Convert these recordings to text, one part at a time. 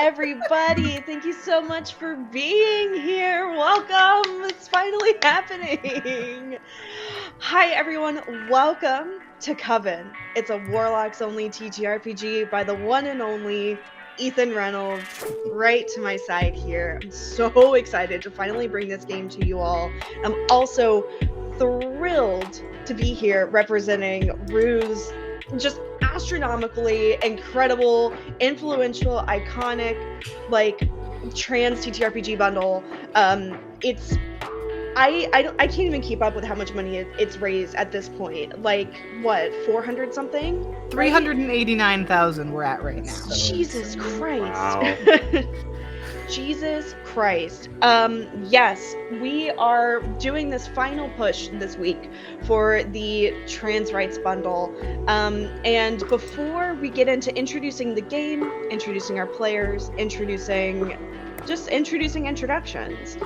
everybody. Thank you so much for being here. Welcome. It's finally happening. Hi, everyone. Welcome to Coven. It's a Warlocks-only TTRPG by the one and only Ethan Reynolds, right to my side here. I'm so excited to finally bring this game to you all. I'm also thrilled to be here representing Rue's just astronomically incredible, influential, iconic, like, trans TTRPG bundle. It's I can't even keep up with how much money it's raised at this point. Like, what, 400 something? 389,000 we're at right now. Jesus Christ. Wow. Jesus Christ. Yes, we are doing this final push this week for the trans rights bundle. And before we get into introducing the game, introducing our players, introducing introductions,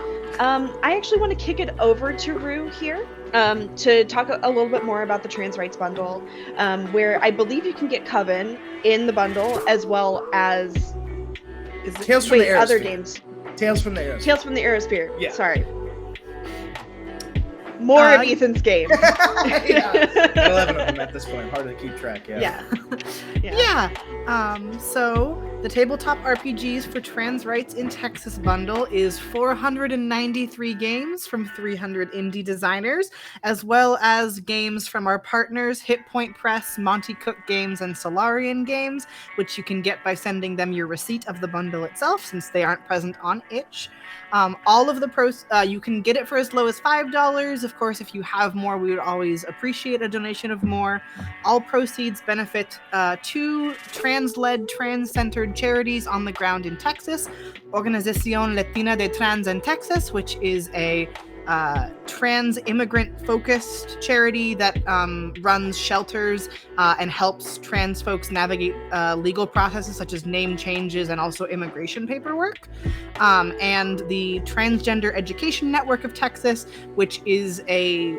I actually want to kick it over to Rue here to talk a little bit more about the trans rights bundle, where I believe you can get Coven in the bundle as well as Tales from the Aerosphere. Other games. Tales from the Aerosphere. Tales from the Aerosphere. Yeah. Sorry. More of Ethan's game. Yeah. 11 of them at this point. Hard to keep track. Yeah. So the tabletop RPGs for Trans Rights in Texas bundle is 493 games from 300 indie designers, as well as games from our partners Hit Point Press, Monty Cook Games, and Solarian Games, which you can get by sending them your receipt of the bundle itself, since they aren't present on itch. All of the you can get it for as low as $5. Of course, if you have more, we would always appreciate a donation of more. All proceeds benefit two trans-led, trans-centered charities on the ground in Texas: Organización Latina de Trans en Texas, which is a trans immigrant-focused charity that runs shelters and helps trans folks navigate legal processes such as name changes and also immigration paperwork. And the Transgender Education Network of Texas, which is a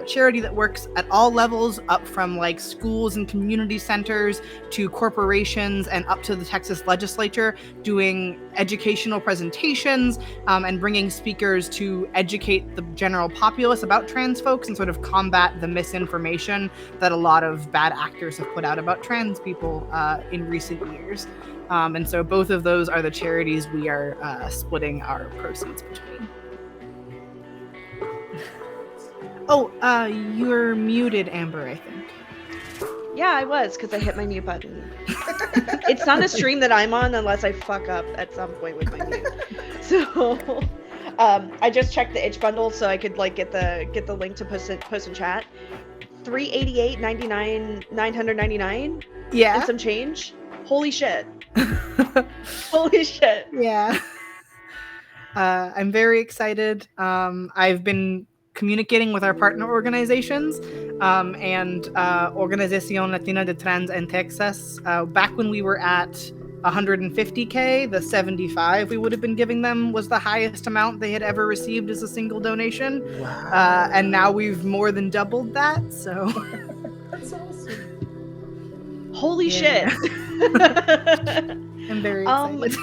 charity that works at all levels, up from like schools and community centers to corporations and up to the Texas legislature, doing educational presentations and bringing speakers to educate the general populace about trans folks and sort of combat the misinformation that a lot of bad actors have put out about trans people in recent years. And so both of those are the charities we are splitting our proceeds between. You're muted, Amber, I think. Yeah, I was, because I hit my mute button. It's not a stream that I'm on unless I fuck up at some point with my mute. So I just checked the itch bundle so I could like get the link to post in chat. $388.99, $999. Yeah. And some change. Holy shit. Holy shit. Yeah. I'm very excited. I've been communicating with our partner organizations and Organización Latina de Trans en Texas. Back when we were at 150K, the 75 we would have been giving them was the highest amount they had ever received as a single donation. Wow. And now we've more than doubled that, so... That's awesome. Holy shit. I'm very excited.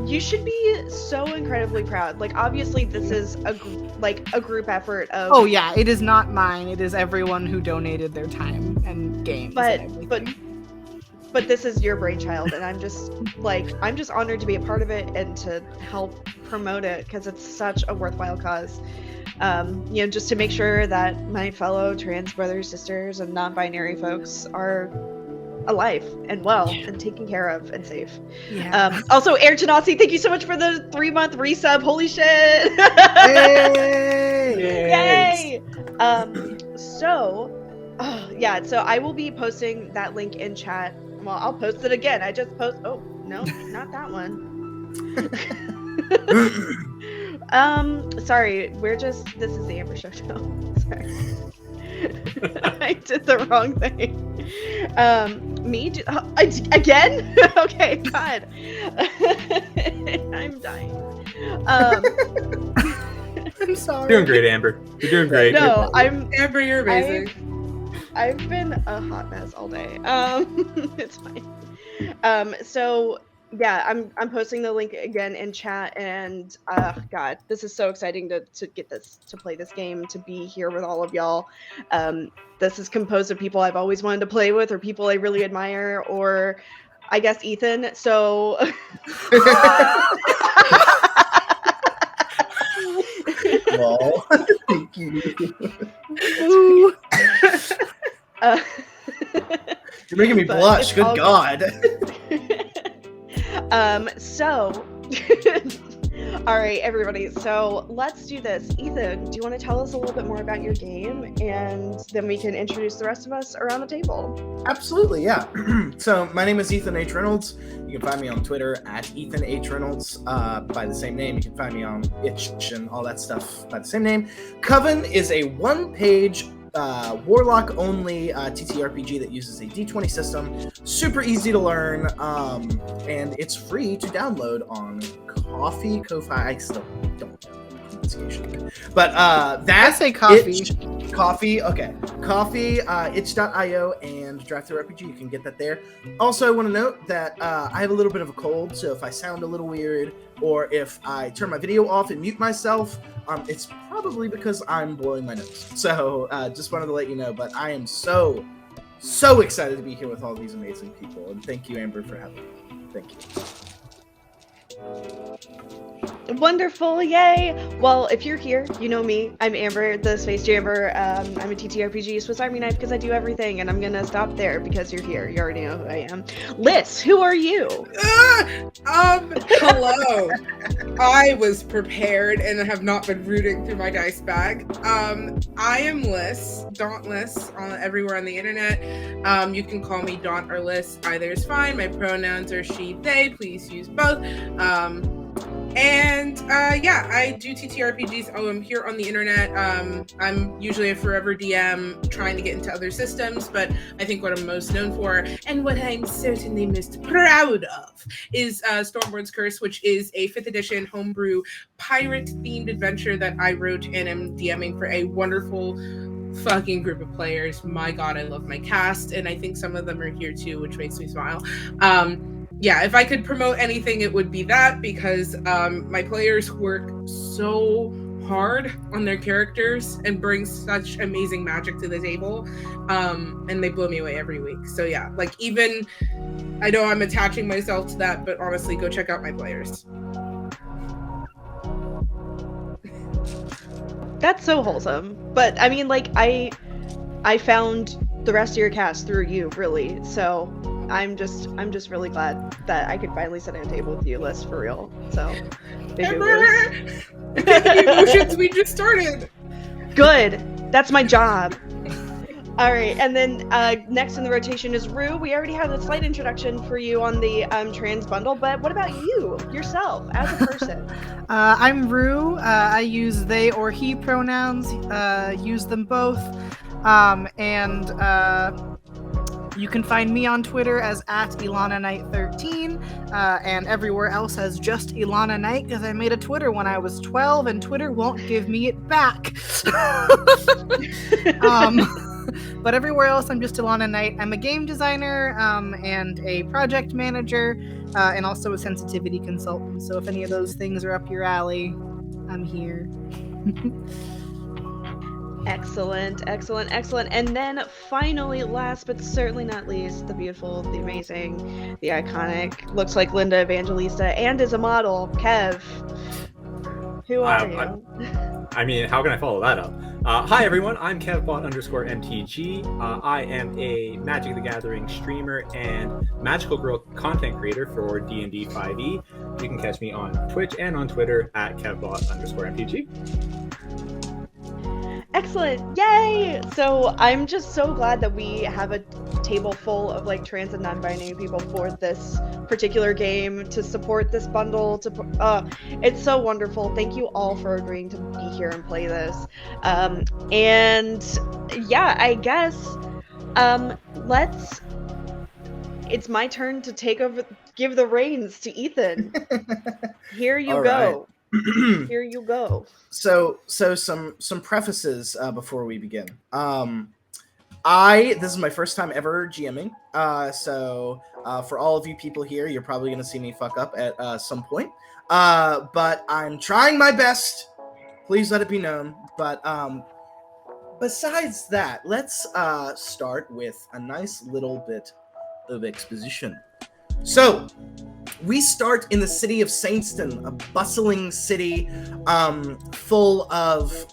You should be so incredibly proud. Like, obviously, this is a group effort of... Oh, yeah, it is not mine. It is everyone who donated their time and games and everything. But this is your brainchild, and I'm just honored to be a part of it and to help promote it, because it's such a worthwhile cause. Just to make sure that my fellow trans brothers, sisters, and non-binary folks are alive and well and taken care of and safe. Yeah. Also, Air Tanasi, thank you so much for the 3-month resub. Holy shit! Yay! Yay! So I will be posting that link in chat. Well, I'll post it again. I just post. Oh no, not that one. Sorry. This is the Amber Show. Sorry. I did the wrong thing. Again? Okay, God. I'm dying. I'm sorry. Doing great, Amber. You're doing great. No, Amber, you're amazing. I've been a hot mess all day. It's fine. So yeah, I'm posting the link again in chat, and God, this is so exciting to get this, to play this game, to be here with all of y'all. This is composed of people I've always wanted to play with, or people I really admire, or I guess Ethan. So Well, thank you. Ooh. uh, You're making me but blush. it's Good all God. So all right, everybody, so let's do this. Ethan, do you want to tell us a little bit more about your game, and then we can introduce the rest of us around the table? Absolutely, yeah. So my name is Ethan H. Reynolds. You can find me on Twitter at Ethan H. Reynolds by the same name. You can find me on Itch and all that stuff by the same name. Coven is a one-page Warlock-only TTRPG that uses a D20 system. Super easy to learn, and it's free to download on Ko-fi. I still don't know the pronunciation, but I that's say coffee. Coffee, okay. Coffee, itch.io, and TTRPG. You can get that there. Also, I want to note that I have a little bit of a cold, so if I sound a little weird, or if I turn my video off and mute myself, it's probably because I'm blowing my nose. So, just wanted to let you know, but I am so excited to be here with all these amazing people, and thank you, Amber, for having me. Thank you. Wonderful, yay! Well, if you're here, you know me. I'm Amber, the Space Jammer. I'm a TTRPG Swiss Army knife because I do everything, and I'm gonna stop there because you're here. You already know who I am. Liz, who are you? Hello. I was prepared and have not been rooting through my dice bag. I am Liz, Dauntless, everywhere on the internet. You can call me Daunt or Liz. Either is fine. My pronouns are she, they. Please use both. Yeah, I do TTRPGs. I'm here on the internet. I'm usually a forever DM trying to get into other systems, but I think what I'm most known for, and what I'm certainly most proud of, is Stormborn's Curse, which is a 5th edition homebrew pirate-themed adventure that I wrote and am DMing for a wonderful fucking group of players. My God, I love my cast, and I think some of them are here too, which makes me smile. Yeah, if I could promote anything, it would be that, because my players work so hard on their characters and bring such amazing magic to the table, and they blow me away every week. So yeah, like, even, I know I'm attaching myself to that, but honestly, go check out my players. That's so wholesome. But I mean, like, I found the rest of your cast through you, really. So I'm just really glad that I could finally sit at a table with you, Liz, for real. So the emotions we just started. Good. That's my job. All right, and then next in the rotation is Rue. We already had a slight introduction for you on the trans bundle, but what about you, yourself, as a person? I'm Rue. I use they or he pronouns. Use them both. And you can find me on Twitter as @IlanaKnight13, and everywhere else as just Ilana Knight, because I made a Twitter when I was 12, and Twitter won't give me it back. But everywhere else, I'm just Ilana Knight. I'm a game designer and a project manager, and also a sensitivity consultant. So if any of those things are up your alley, I'm here. Excellent. And then finally, last but certainly not least, the beautiful, the amazing, the iconic, looks like Linda Evangelista and is a model, Kev. Who are you? I mean, how can I follow that up? Hi everyone, I'm KevBot_MTG. I am a Magic the Gathering streamer and Magical Girl content creator for D&D 5e. You can catch me on Twitch and on Twitter at KevBot_MTG. Excellent, yay! So I'm just so glad that we have a table full of like trans and non-binary people for this particular game, to support this bundle. It's so wonderful. Thank you all for agreeing to be here and play this. And yeah, I guess it's my turn to take over, give the reins to Ethan. Here you go. Here you go. So some prefaces before we begin. This is my first time ever GMing. So for all of you people here, you're probably going to see me fuck up at some point. But I'm trying my best. Please let it be known. But besides that, let's start with a nice little bit of exposition. So, we start in the city of Saintston, a bustling city full of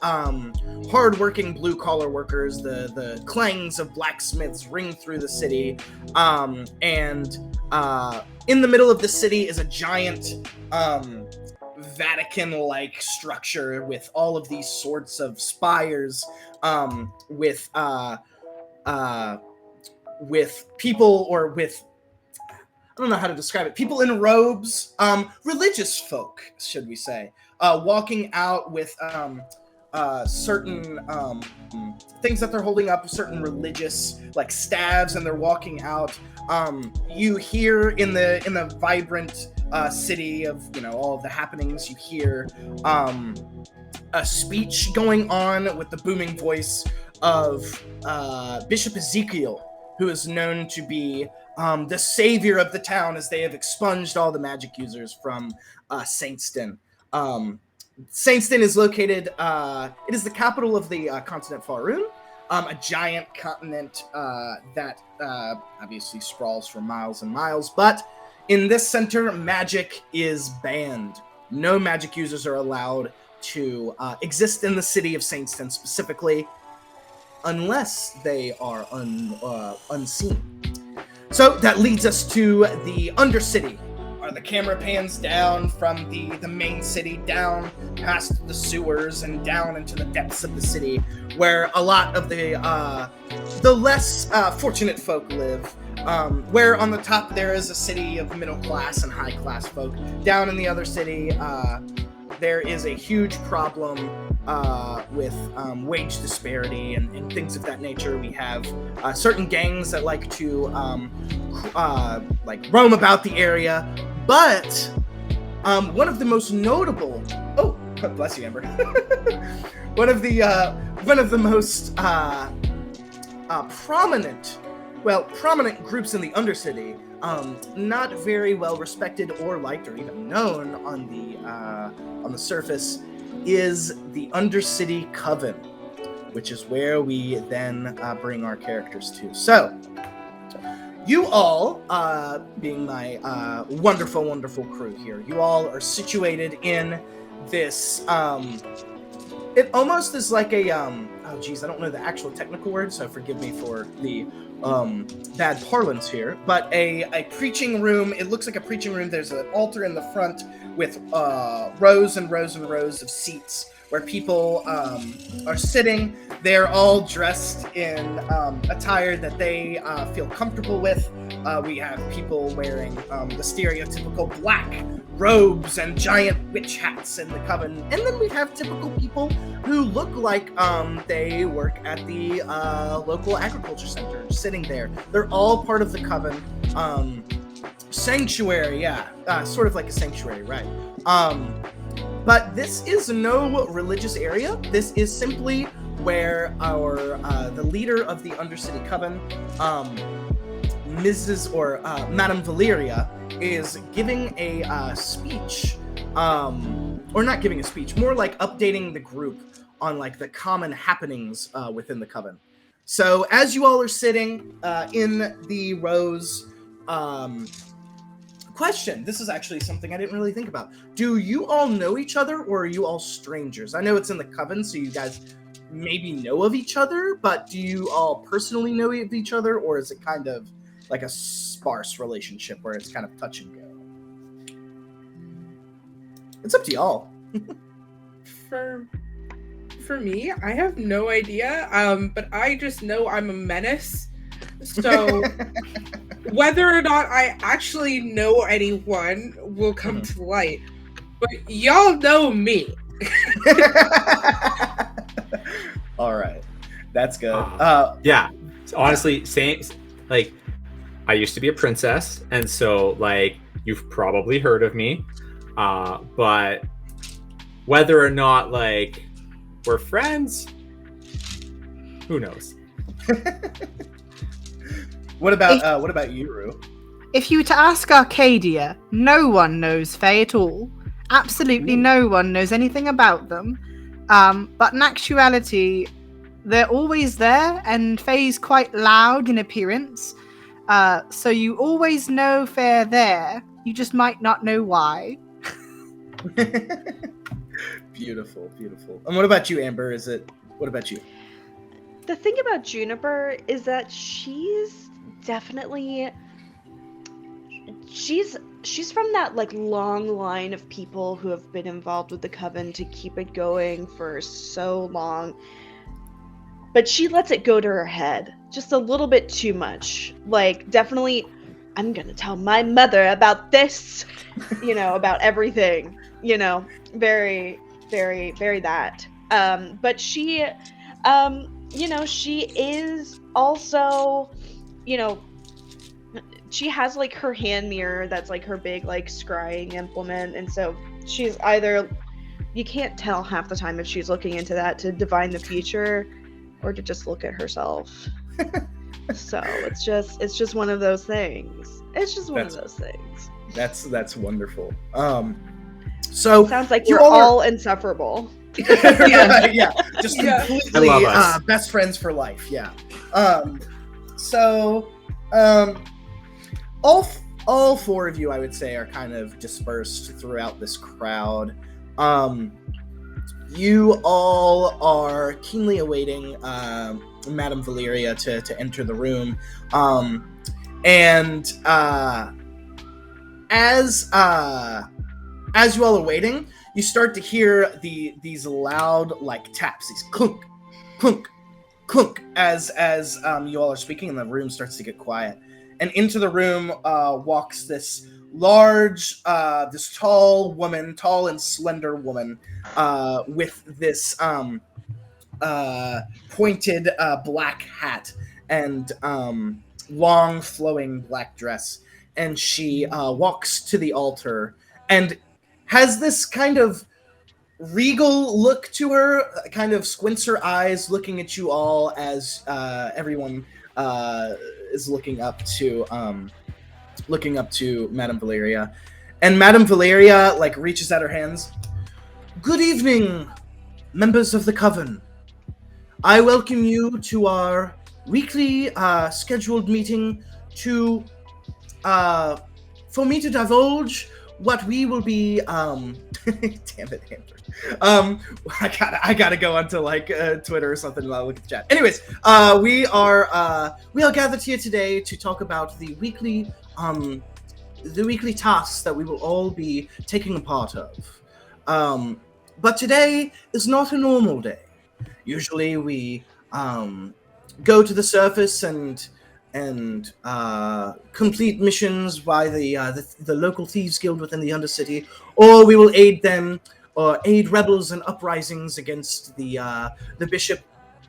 hard-working blue-collar workers. The clangs of blacksmiths ring through the city, and in the middle of the city is a giant Vatican-like structure with all of these sorts of spires, with people, or with, I don't know how to describe it, people in robes, religious folk, should we say, walking out with certain things that they're holding up, certain religious like staves, and they're walking out. You hear in the vibrant city of, you know, all of the happenings, you hear a speech going on with the booming voice of Bishop Ezekiel, who is known to be the savior of the town, as they have expunged all the magic users from Saintston. Saintston is located, it is the capital of the continent Faerun, a giant continent that obviously sprawls for miles and miles, but in this center, magic is banned. No magic users are allowed to exist in the city of Saintston specifically, unless they are unseen. So that leads us to the Undercity. The camera pans down from the main city, down past the sewers and down into the depths of the city, where a lot of the less fortunate folk live. Where on the top there is a city of middle class and high class folk. Down in the other city, there is a huge problem with wage disparity and things of that nature. We have certain gangs that like to roam about the area, but one of the most notable, oh, bless you, Amber. one of the most prominent groups in the Undercity, not very well respected or liked or even known on the surface, is the Undercity Coven, which is where we then bring our characters to. So, you all, being my wonderful, wonderful crew here, you all are situated in this, it almost is like a, oh geez, I don't know the actual technical word, so forgive me for the bad parlance here, but a preaching room. It looks like a preaching room. There's an altar in the front with rows and rows and rows of seats where people are sitting. They're all dressed in attire that they feel comfortable with. We have people wearing the stereotypical black robes and giant witch hats in the Coven. And then we have typical people who look like they work at the local agriculture center, sitting there. They're all part of the Coven. Sanctuary, yeah. Sort of like a sanctuary, right. But this is no religious area. This is simply where our the leader of the Undercity Coven, Madame Valeria, is giving a speech, or not giving a speech, more like updating the group on like the common happenings within the Coven. So as you all are sitting in the rows, question, this is actually something I didn't really think about. Do you all know each other, or are you all strangers? I know it's in the Coven, so you guys maybe know of each other, but do you all personally know of each other, or is it kind of like a sparse relationship where it's kind of touch and go? It's up to y'all. For me, I have no idea, but I just know I'm a menace. So whether or not I actually know anyone will come to light. But y'all know me. All right. That's good. Yeah. Honestly, like, I used to be a princess, and so, like, you've probably heard of me. But whether or not, like, we're friends, who knows? What about you, Rue? If you were to ask Arcadia, no one knows Fae at all. Absolutely no one knows anything about them. But in actuality, they're always there, and Fae's quite loud in appearance. So you always know Fae there. You just might not know why. Beautiful, beautiful. And what about you, Amber? What about you? The thing about Juniper is that she's definitely she's from that like long line of people who have been involved with the Coven to keep it going for so long. But she lets it go to her head just a little bit too much. Like, definitely, I'm gonna tell my mother about this, about everything, very, very, very that. But she, she is also, she has like her hand mirror that's like her big like scrying implement, and so she's either, you can't tell half the time if she's looking into that to divine the future or to just look at herself. So it's just one of those things. It's just one of those things. That's wonderful. So sounds like you're all insufferable. Yeah, just completely best friends for life. Yeah. All four of you, I would say, are kind of dispersed throughout this crowd. You all are keenly awaiting Madame Valeria to enter the room. And as you all are waiting, you start to hear these loud like taps, these clunk, clunk, clunk, as you all are speaking, and the room starts to get quiet. And into the room walks this large, this tall and slender woman, with this pointed black hat and long flowing black dress. And she walks to the altar and has this kind of regal look to her, kind of squints her eyes looking at you all as everyone is looking up to Madame Valeria. And Madame Valeria like reaches out her hands. Good evening, members of the Coven. I welcome you to our weekly scheduled meeting for me to divulge what we will be damn it, Amber. I gotta go onto like Twitter or something and I'll look at the chat. Anyways, we are gathered here today to talk about the weekly tasks that we will all be taking a part of. But today is not a normal day. Usually we go to the surface and complete missions by the local thieves guild within the Undercity, or we will aid them or aid rebels and uprisings against the bishop.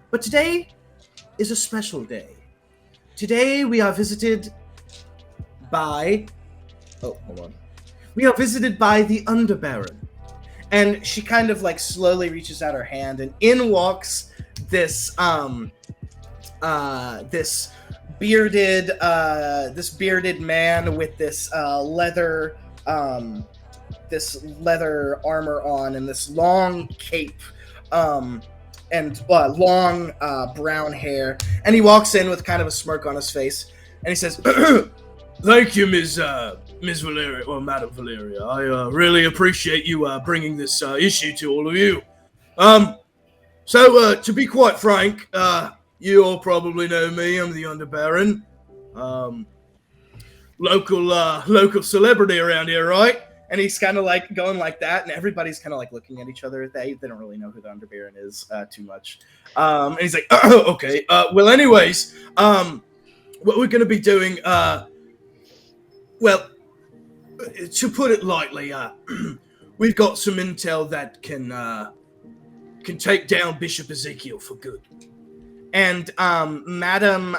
But today is a special day. Today we are visited by we are visited by the Underbaron. And she kind of like slowly reaches out her hand, and in walks this bearded man with this leather armor on and this long cape and long brown hair. And he walks in with kind of a smirk on his face, and he says, "Thank you, Ms. Valeria, or Madame Valeria. I really appreciate you bringing this issue to all of you. So to be quite frank, you all probably know me. I'm the Underbaron, local celebrity around here, right?" And he's kind of like going like that, and everybody's kind of like looking at each other. They don't really know who the Underbaron is too much. And he's like, "Okay. Well, anyways, what we're gonna be doing, well, to put it lightly, we've got some intel that can take down Bishop Ezekiel for good." And Madame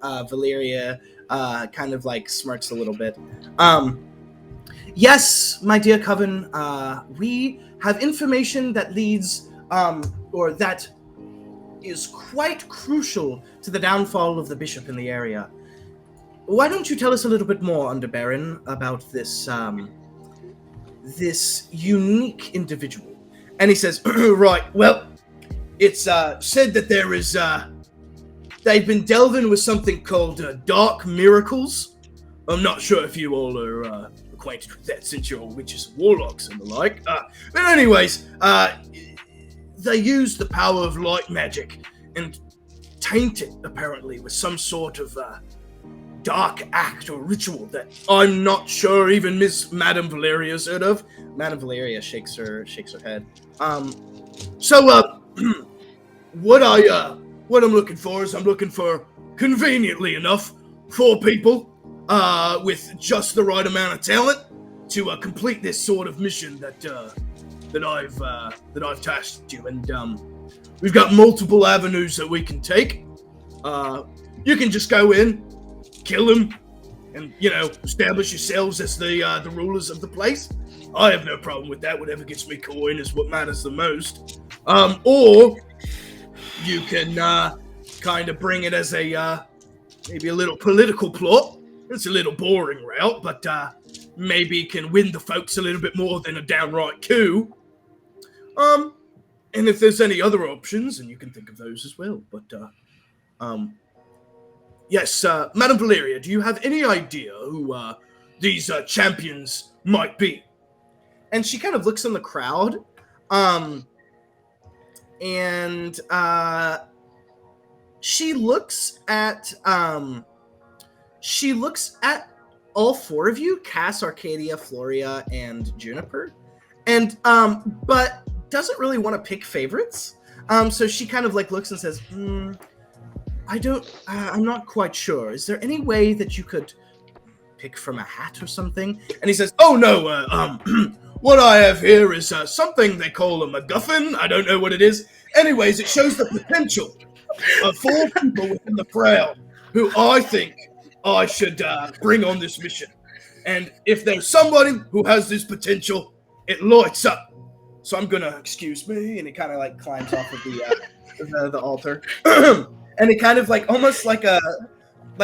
Valeria kind of like smirks a little bit. Yes, my dear Coven, we have information that leads, or that is quite crucial to the downfall of the bishop in the area. Why don't you tell us a little bit more, Underbaron, about this this unique individual? And he says, right, well, it's said that there is, they've been delving with something called dark miracles. I'm not sure if you all are acquainted with that since you're all witches and warlocks and the like. But anyways, they use the power of light magic and taint it, apparently, with some sort of dark act or ritual that I'm not sure even Madame Valeria's heard of. Madame Valeria shakes her head. What I'm looking for is I'm looking for, conveniently enough, 4 people with just the right amount of talent to complete this sort of mission that I've tasked you. And we've got multiple avenues that we can take. You can just go in, kill them, and establish yourselves as the rulers of the place. I have no problem with that. Whatever gets me coin is what matters the most. Or you can kind of bring it as a maybe a little political plot. It's a little boring route, but maybe can win the folks a little bit more than a downright coup. And if there's any other options, and you can think of those as well. But yes, Madame Valeria, do you have any idea who these champions might be? And she kind of looks in the crowd, and she looks at all 4 of you, Cass, Arcadia, Floria, and Juniper, and but doesn't really want to pick favorites. So she kind of looks and says, I'm not quite sure. Is there any way that you could pick from a hat or something? And he says, oh no, what I have here is something they call a MacGuffin. I don't know what it is. Anyways, it shows the potential of 4 people within the crowd who I think I should bring on this mission. And if there's somebody who has this potential, it lights up. So I'm gonna, excuse me, and he kind of climbs off of the altar. And he kind of almost like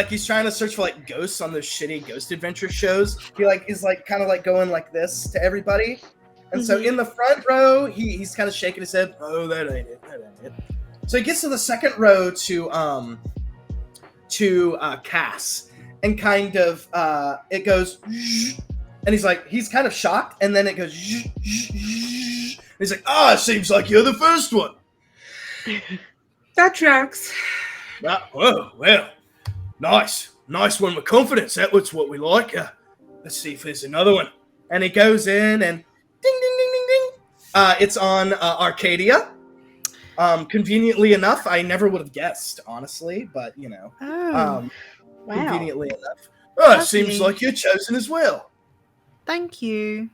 he's trying to search for ghosts on those shitty ghost adventure shows. He is kind of going like this to everybody. And so in the front row, he's kind of shaking his head. Oh, that ain't it. So he gets to the second row to Cass, and kind of it goes, and he's kind of shocked, and then it goes, and he's like, it seems like you're the first one. That tracks. Well, nice one with confidence. That's what we like. Let's see if there's another one. And he goes in and ding, ding, ding, ding, ding. It's on Arcadia. Conveniently enough, I never would have guessed, honestly, but Wow. Conveniently enough. It seems like you're chosen as well. Thank you.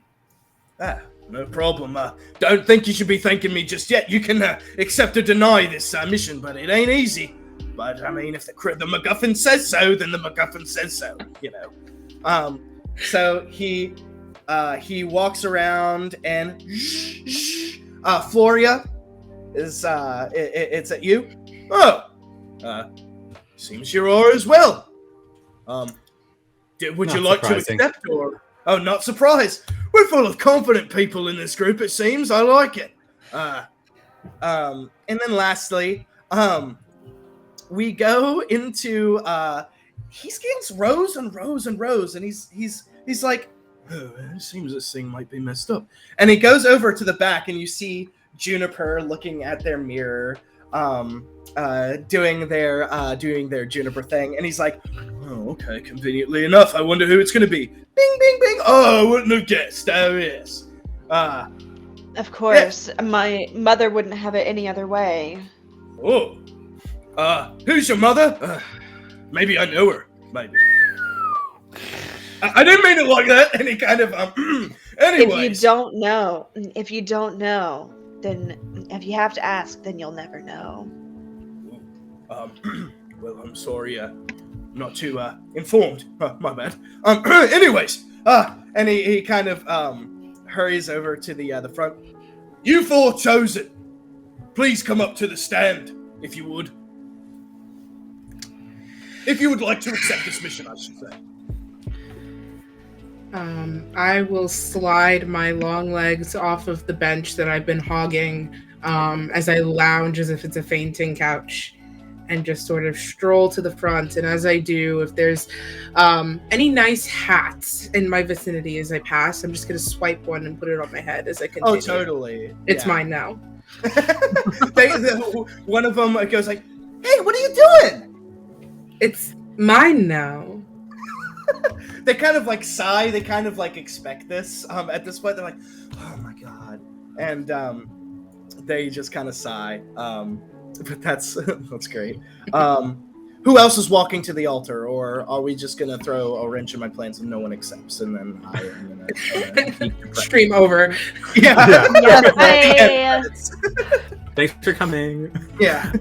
No problem. Don't think you should be thanking me just yet. You can accept or deny this mission, but it ain't easy. But I mean, if the MacGuffin says so, then the MacGuffin says so. So he walks around and Floria is it's at you. Seems you are as well. Would you like to accept or? Oh, not surprised. We're full of confident people in this group, it seems. I like it. And then lastly, we go into he scans rows and rows and rows, and he's like, it seems this thing might be messed up. And he goes over to the back, and you see Juniper looking at their mirror, doing their Juniper thing, and he's like, oh, okay, conveniently enough, I wonder who it's gonna be. Bing, bing, bing. Oh, I wouldn't have guessed. Oh, yes. Of course, my mother wouldn't have it any other way. Oh. Who's your mother? Maybe I know her. Maybe. I didn't mean it like that. And he kind of, anyways. If you don't know, then if you have to ask, then you'll never know. Well, I'm sorry, not too informed. My bad. Anyways, and he kind of hurries over to the front. You 4 chosen, please come up to the stand. if you would. If you would like to accept this mission, I should say. I will slide my long legs off of the bench that I've been hogging as I lounge as if it's a fainting couch and just sort of stroll to the front. And as I do, if there's any nice hats in my vicinity as I pass, I'm just going to swipe one and put it on my head as I continue. Oh, totally. It's mine now. One of them goes like, "Hey, what are you doing?" It's mine now. They kind of like sigh. They kind of like expect this. At this point, they're like, "Oh my god," and they just kind of sigh. But that's great. Who else is walking to the altar, or are we just gonna throw a wrench in my plans and no one accepts, and then I am gonna stream over? Yeah. Thanks for coming. Yeah.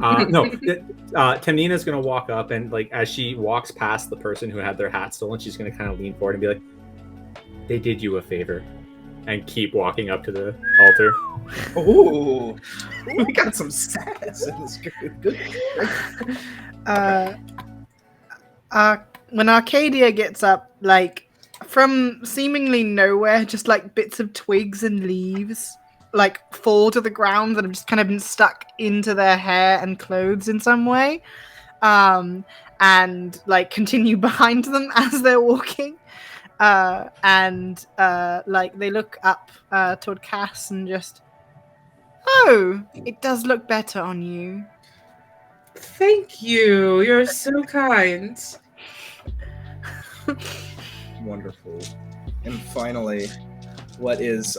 Tamnina's gonna walk up and like as she walks past the person who had their hat stolen, she's gonna kind of lean forward and be like, "They did you a favor," and keep walking up to the altar. Ooh, we got some sass in this group. Good. When Arcadia gets up, like from seemingly nowhere, just like bits of twigs and leaves like fall to the ground that have just kind of been stuck into their hair and clothes in some way, and like continue behind them as they're walking, and like they look up toward Cass and just, "Oh, it does look better on you." Thank you. You're so kind. Wonderful. And finally, what is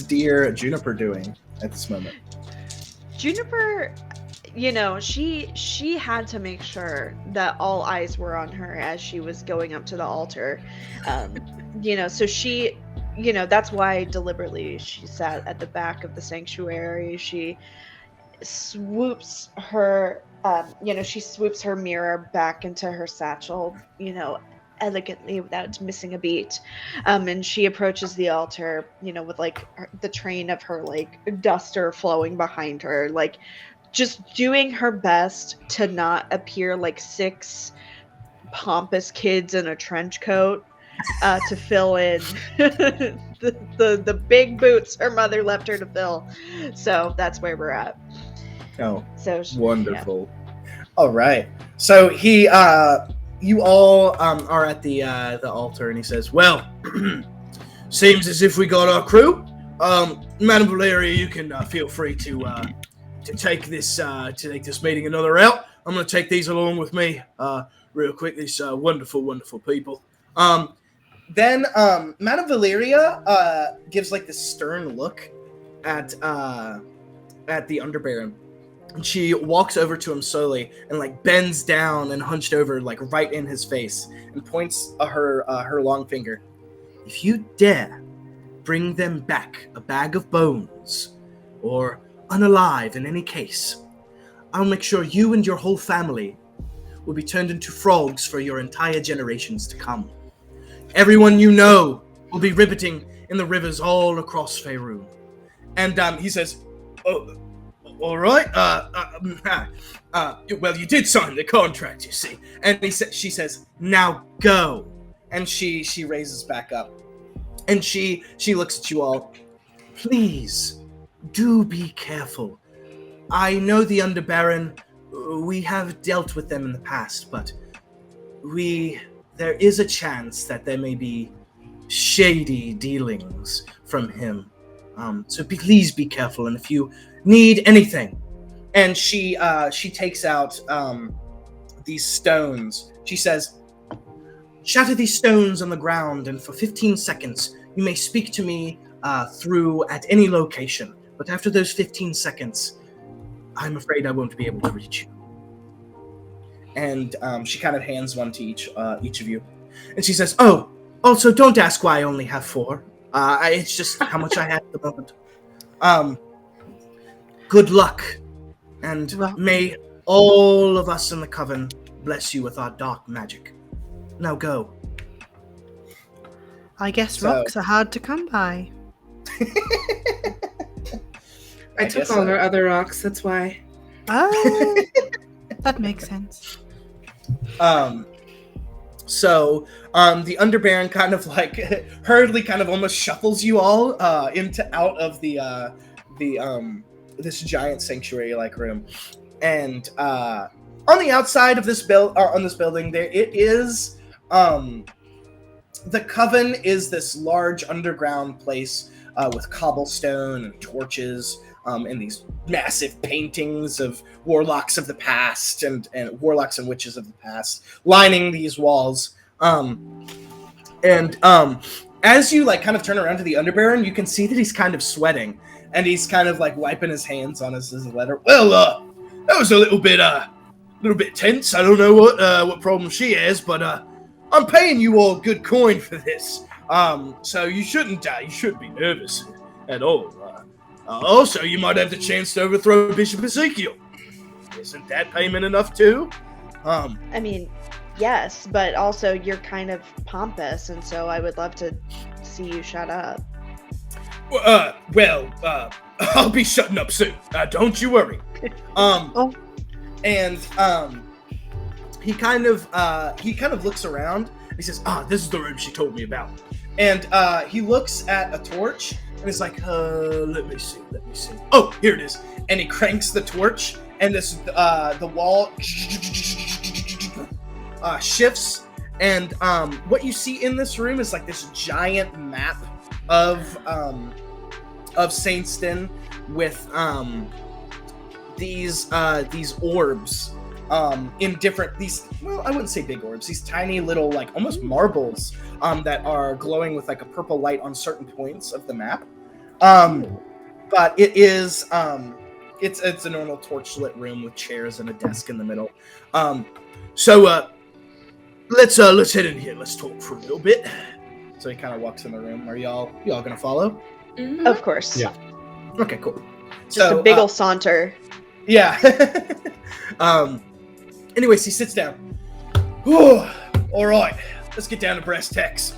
dear Juniper doing at this moment? Juniper, she had to make sure that all eyes were on her as she was going up to the altar. So she, that's why deliberately she sat at the back of the sanctuary. She swoops her, she swoops her mirror back into her satchel, elegantly without missing a beat. And she approaches the altar, with like the train of her like duster flowing behind her, like just doing her best to not appear like 6 pompous kids in a trench coat to fill in the big boots her mother left her to fill. So that's where we're at. Oh, so wonderful. Yeah. All right. So he, you all are at the altar, and he says, "Well, seems as if we got our crew. Madam Valeria, you can feel free to take this meeting another route. I'm going to take these along with me real quick. These wonderful, wonderful people." Then Madam Valeria gives like this stern look at the Underbaron. And she walks over to him slowly and like bends down and hunched over like right in his face and points her long finger. "If you dare bring them back a bag of bones, or unalive in any case, I'll make sure you and your whole family will be turned into frogs for your entire generations to come. Everyone you know will be ribbiting in the rivers all across Faerun." And he says, "Oh, all right. Well, you did sign the contract, you see." And she says, "Now go." And she raises back up, and she looks at you all. "Please, do be careful. I know the Underbaron. We have dealt with them in the past, but there is a chance that there may be shady dealings from him. So please be careful, and if you need anything." And she takes out these stones. She says, "Shatter these stones on the ground, and for 15 seconds you may speak to me through at any location. But after those 15 seconds, I'm afraid I won't be able to reach you." And she kind of hands one to each of you. And she says, "Oh, also don't ask why I only have 4. It's just how much I have at the moment. Good luck, and may all of us in the Coven bless you with our dark magic. Now go." I guess rocks are hard to come by. I took all her other rocks, that's why. Oh, that makes sense. So the Underbaron kind of like hurriedly kind of almost shuffles you all out of the this giant sanctuary like room, and on the outside of this building there it is the Coven is this large underground place with cobblestone and torches and these massive paintings of warlocks of the past and warlocks and witches of the past lining these walls. As you like kind of turn around to the Underbaron, you can see that he's kind of sweating and he's kind of like wiping his hands on his letter. Well, that was a little bit tense. I don't know what problem she has, but I'm paying you all good coin for this. So you shouldn't be nervous at all. Also, you might have the chance to overthrow Bishop Ezekiel. Isn't that payment enough too? I mean, yes, but also you're kind of pompous, and so I would love to see you shut up. I'll be shutting up soon. Don't you worry. And he kind of looks around. He says, this is the room she told me about. And he looks at a torch and he's like, let me see. Oh, here it is. And he cranks the torch, and the wall shifts. And what you see in this room is like this giant map of Saintston with these orbs in different I wouldn't say big orbs, these tiny little like almost marbles that are glowing with like a purple light on certain points of the map. But it is it's a normal torchlit room with chairs and a desk in the middle. So let's head in here. Let's talk for a little bit. So he kind of walks in the room. Are y'all gonna follow? Mm-hmm. Of course. Yeah. Okay, cool. Just a big ol' saunter. Yeah. Anyways, he sits down. All right, let's get down to brass tacks.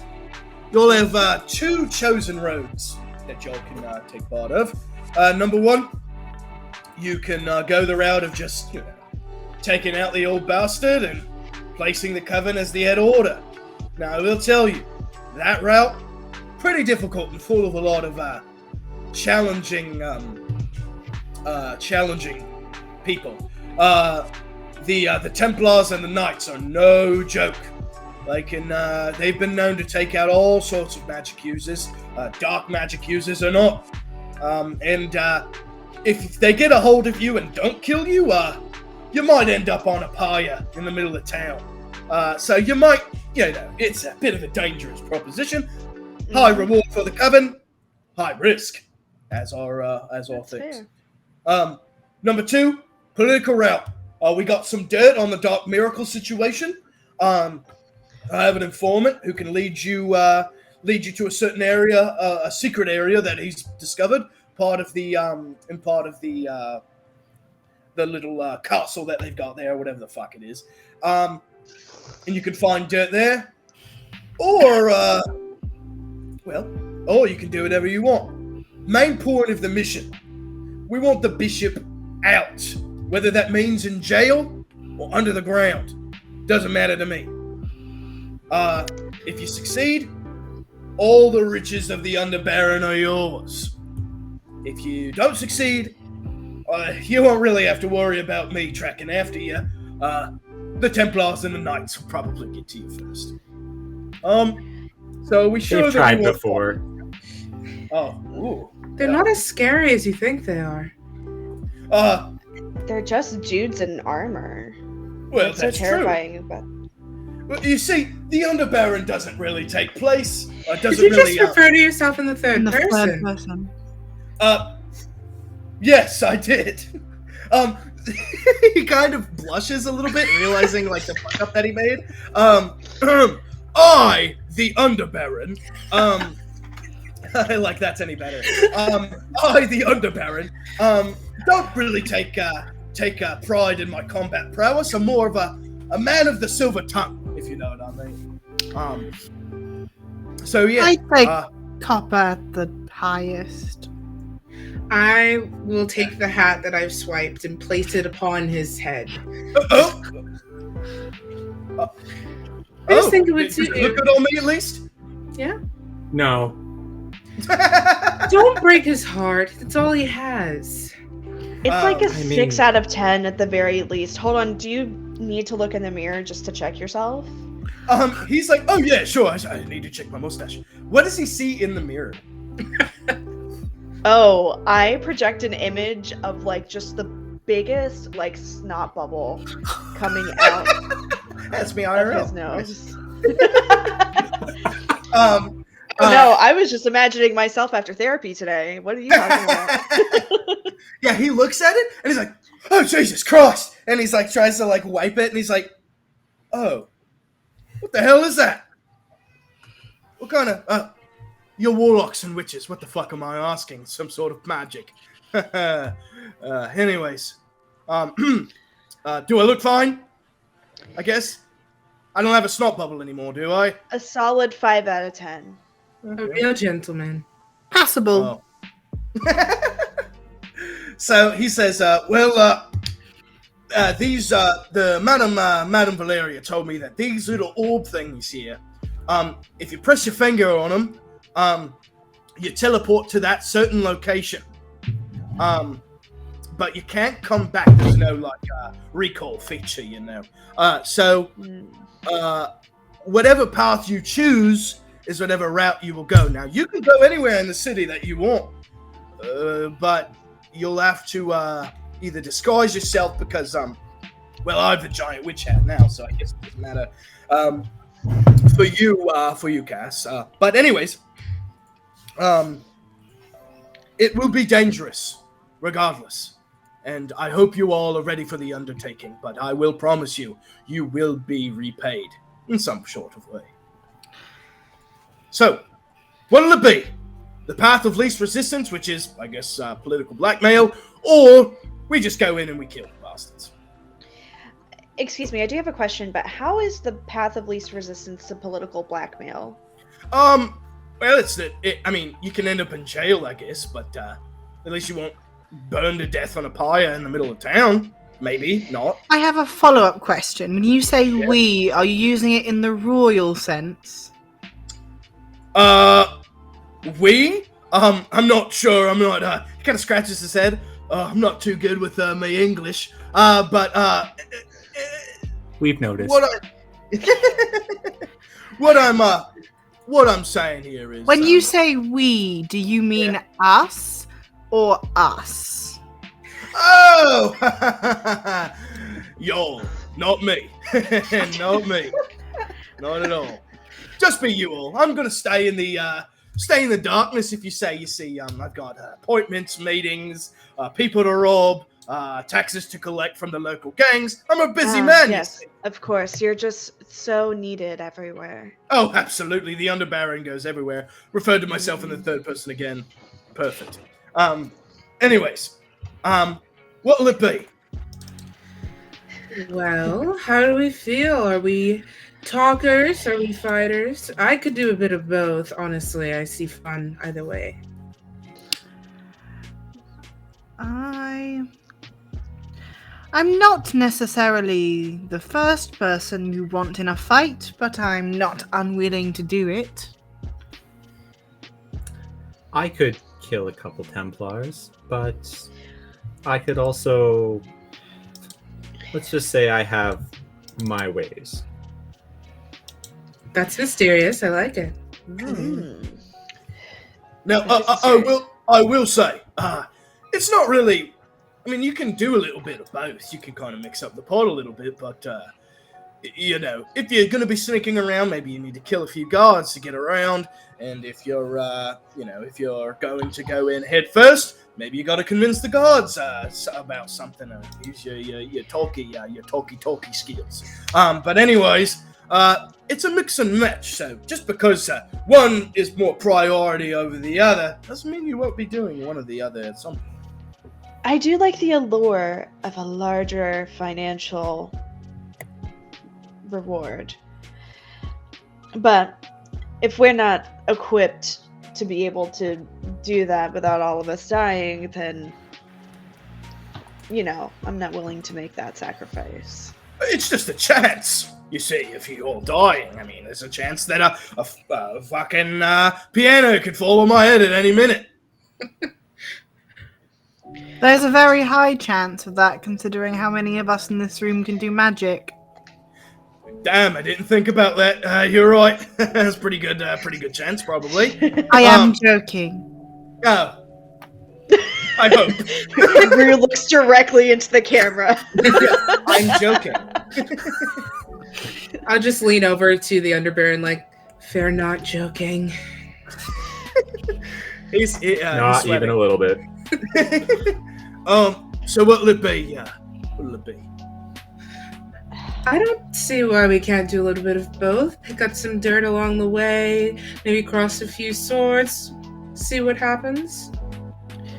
You'll have two chosen roads that y'all can take part of. Number one, you can go the route of just, taking out the old bastard and placing the Coven as the head order. Now, I will tell you, that route, pretty difficult and full of a lot of challenging people. The Templars and the Knights are no joke. They've been known to take out all sorts of magic users, dark magic users or not. If they get a hold of you and don't kill you, you might end up on a pyre in the middle of town. So you might, it's a bit of a dangerous proposition. High reward for the Coven, high risk, as all things. Number two, political route. We got some dirt on the Dark Miracle situation. I have an informant who can lead you to a certain area, a secret area that he's discovered, part of the little castle that they've got there, whatever the fuck it is. And you can find dirt there, or you can do whatever you want. Main point of the mission: we want the bishop out, whether that means in jail or under the ground. Doesn't matter to me. If you succeed, all the riches of the Underbaron are yours. If you don't succeed, you won't really have to worry about me tracking after you. The Templars and the Knights will probably get to you first. So we sure They've tried before. They're not as scary as you think they are. They're just dudes in armor. Well, that's so terrifying. But well, you see, the Underbaron doesn't really take place. Did you just refer to yourself in the third person? Yes, I did. He kind of blushes a little bit, realizing like the fuck up that he made. I, the Underbaron, I like that's any better. I, the Underbaron, don't really take pride in my combat prowess. I'm more of a man of the silver tongue, if you know what I mean. So yeah, I think copper at the highest. I will take the hat that I've swiped and place it upon his head. Oh! I just think it would Did suit it look you. good on me at least? Yeah. No. Don't break his heart. That's all he has. It's like a I 6 out of 10 at the very least. Hold on, do you need to look in the mirror just to check yourself? He's like, oh yeah, sure, I need to check my mustache. What does he see in the mirror? Oh, I project an image of like just the biggest like snot bubble coming out That's me of IRL. his nose. No, I was just imagining myself after therapy today. What are you talking about? Yeah, he looks at it and he's like, oh Jesus Christ, and he's like tries to like wipe it and he's like, oh, what the hell is that? What kind of you're warlocks and witches, what the fuck am I asking? Some sort of magic. Anyways, do I look fine? I guess I don't have a snot bubble anymore, do I? A solid 5 out of 10. A real gentleman. Passable. Oh. So he says, these, the Madam Valeria told me that these little orb things here, if you press your finger on them, you teleport to that certain location. But you can't come back. There's no, like, recall feature, you know. So, whatever path you choose is whatever route you will go. Now, you can go anywhere in the city that you want, but you'll have to either disguise yourself because, well, I have a giant witch hat now, so I guess it doesn't matter for you, Cass. But anyways, it will be dangerous, regardless. And I hope you all are ready for the undertaking, but I will promise you, you will be repaid in some sort of way. So, what'll it be? The path of least resistance, which is, I guess, political blackmail, or we just go in and we kill the bastards? Excuse me, I do have a question, but how is the path of least resistance to political blackmail? Well, I mean, you can end up in jail, I guess, but at least you won't burn to death on a pyre in the middle of town. Maybe not. I have a follow-up question. When you say we, are you using it in the royal sense? We? I'm not sure. I'm not, he kind of scratches his head. I'm not too good with, my English. But, We've noticed. What I'm saying here is... When you say we, do you mean us or us? Oh! Y'all, not me. Not me. Not at all. Just be you all. I'm gonna stay in the darkness. If you say, you see, I've got appointments, meetings, people to rob, taxes to collect from the local gangs. I'm a busy man. Yes, of course. You're just so needed everywhere. Oh, absolutely. The underbaron goes everywhere. Referred to myself in the third person again. Perfect. Anyways, what will it be? Well, how do we feel? Are we talkers? Are we fighters? I could do a bit of both, honestly. I see fun either way. I'm not necessarily the first person you want in a fight, but I'm not unwilling to do it. I could kill a couple Templars, but I could also... Let's just say I have my ways. That's mysterious. I like it. Now, I will say, it's not really... I mean, you can do a little bit of both. You can kind of mix up the pot a little bit, but, you know, if you're going to be sneaking around, maybe you need to kill a few guards to get around. And if you're, if you're going to go in head first, maybe you got to convince the guards about something. Use your talky skills. But anyways, it's a mix and match. So just because one is more priority over the other doesn't mean you won't be doing one or the other at some point. I do like the allure of a larger financial reward. But if we're not equipped to be able to do that without all of us dying, then, you know, I'm not willing to make that sacrifice. It's just a chance. You see, if you're all dying, I mean, there's a chance that a fucking piano could fall on my head at any minute. There's a very high chance of that, considering how many of us in this room can do magic. Damn, I didn't think about that. You're right. That's pretty good chance, probably. I am joking. Oh. I hope. Rue looks directly into the camera. Yeah, I'm joking. I'll just lean over to the Underbaron like, fair not joking. He's Not even a little bit. So what'll it be? What'll it be? I don't see why we can't do a little bit of both. Pick up some dirt along the way, maybe cross a few swords, see what happens.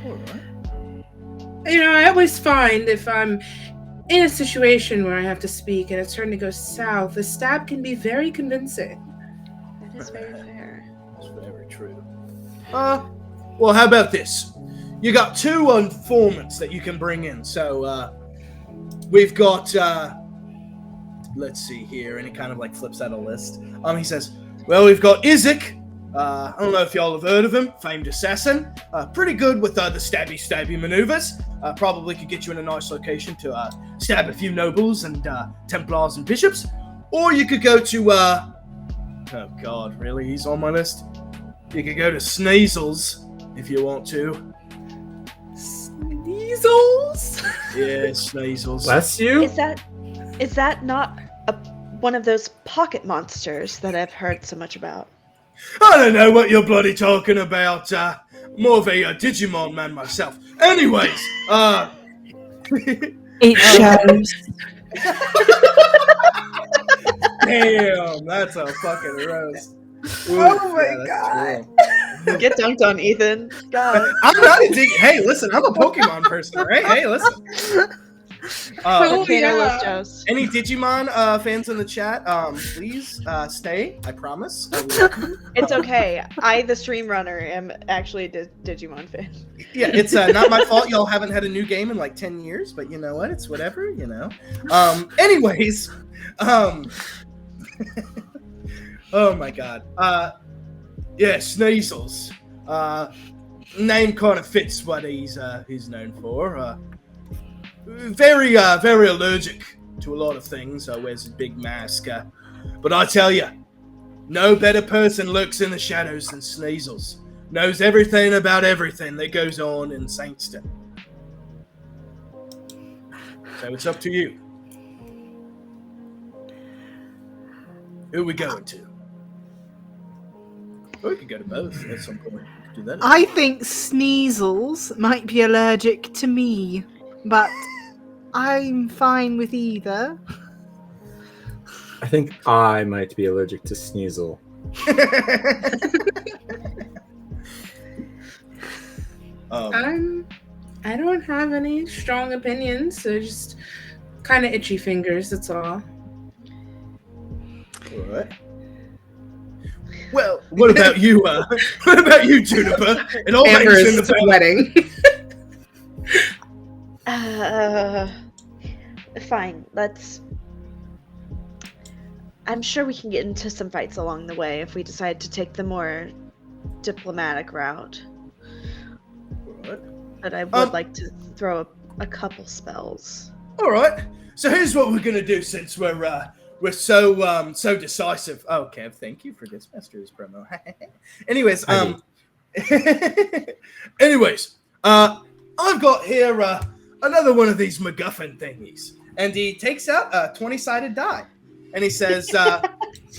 Alright. You know, I always find if I'm in a situation where I have to speak and it's starting to go south, a stab can be very convincing. That is very fair. That's very true. Well, how about this? You got 2 informants that you can bring in. So, we've got, let's see here, and he kind of like flips out a list. He says, well, we've got Isaac. I don't know if y'all have heard of him. Famed assassin. Pretty good with the stabby maneuvers. Probably could get you in a nice location to stab a few nobles and Templars and bishops. Or you could go to, oh god, really? He's on my list? You could go to Sneasels if you want to. Sneasels? Yeah, Sneasels. Bless you. Is that not one of those pocket monsters that I've heard so much about? I don't know what you're bloody talking about. More of a Digimon man myself. Anyways, It shows. damn, that's a fucking roast. Oh my God. Cool. Get dunked on, Ethan. God. I'm not a hey, listen, I'm a Pokemon person, right? Hey, listen. Oh, Volcano yeah. Listos. Any Digimon fans in the chat, please stay. I promise. It's okay. I, the stream runner, am actually a Digimon fan. Yeah, it's not my fault y'all haven't had a new game in like 10 years, but you know what? It's whatever, you know. Anyways, oh my god. Yeah, Sneasels. Name kind of fits what he's known for. Very allergic to a lot of things. Wears a big mask. But I tell you, no better person lurks in the shadows than Sneasels. Knows everything about everything that goes on in Saintston. So it's up to you. Who are we going to? Or we could go to both at some point. We could do that. I think Sneasels might be allergic to me, but I'm fine with either. I think I might be allergic to Sneasel. I don't have any strong opinions, so just kind of itchy fingers, that's all. Alright. Well, what about you, what about you, Juniper? It all Amber makes in the is sweating. Fine. I'm sure we can get into some fights along the way if we decide to take the more diplomatic route. Alright. But I would like to throw a couple spells. Alright. So here's what we're gonna do since we're so decisive. Oh, Kev, thank you for this master's promo. Anyways, I've got here another one of these MacGuffin thingies. And he takes out a 20-sided die. And he says, I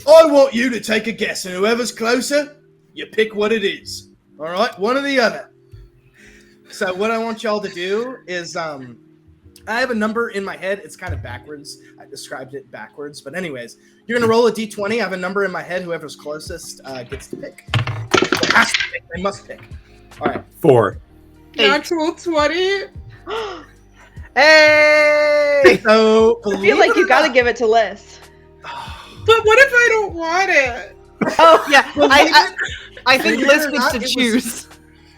want you to take a guess, and whoever's closer, you pick what it is. All right? One or the other. So what I want y'all to do is, I have a number in my head. It's kind of backwards. I described it backwards. But anyways, you're going to roll a d20. I have a number in my head. Whoever's closest gets to pick. They has to pick. They must pick. All right. 4. Natural 20. Hey! So, I feel like you gotta give it to Liz. But what if I don't want it? Oh yeah, I think Believe Liz it or gets not, to it was- choose.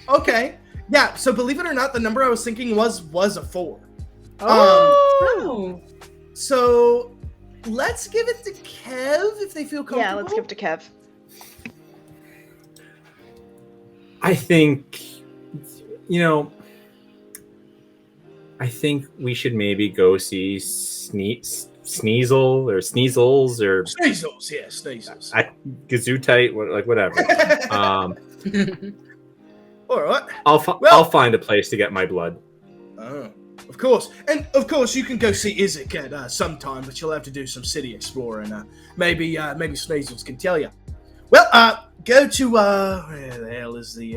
Okay. Yeah, so believe it or not, the number I was thinking was a 4. Oh. So let's give it to Kev if they feel comfortable. Yeah, let's give it to Kev. I think, I think we should maybe go see Sneasel or Sneasels or Sneasels, yeah, Sneasels. Gesundheit, whatever. All right. I'll find a place to get my blood. Oh, of course. And of course, you can go see Isaac at sometime, but you'll have to do some city exploring. Maybe Sneasels can tell you. Well, go to where the hell is the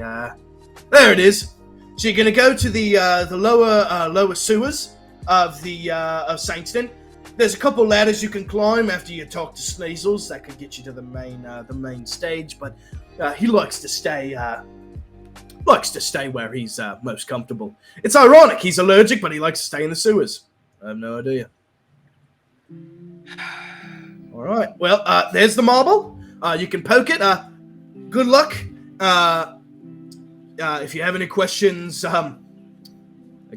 there it is. So you're gonna go to the lower sewers of Saintston. There's a couple ladders you can climb after you talk to Sneasels. That could get you to the main stage, but he likes to stay where he's most comfortable. It's ironic. He's allergic, but he likes to stay in the sewers. I have no idea. All right. Well, there's the marble. You can poke it. Good luck. If you have any questions, I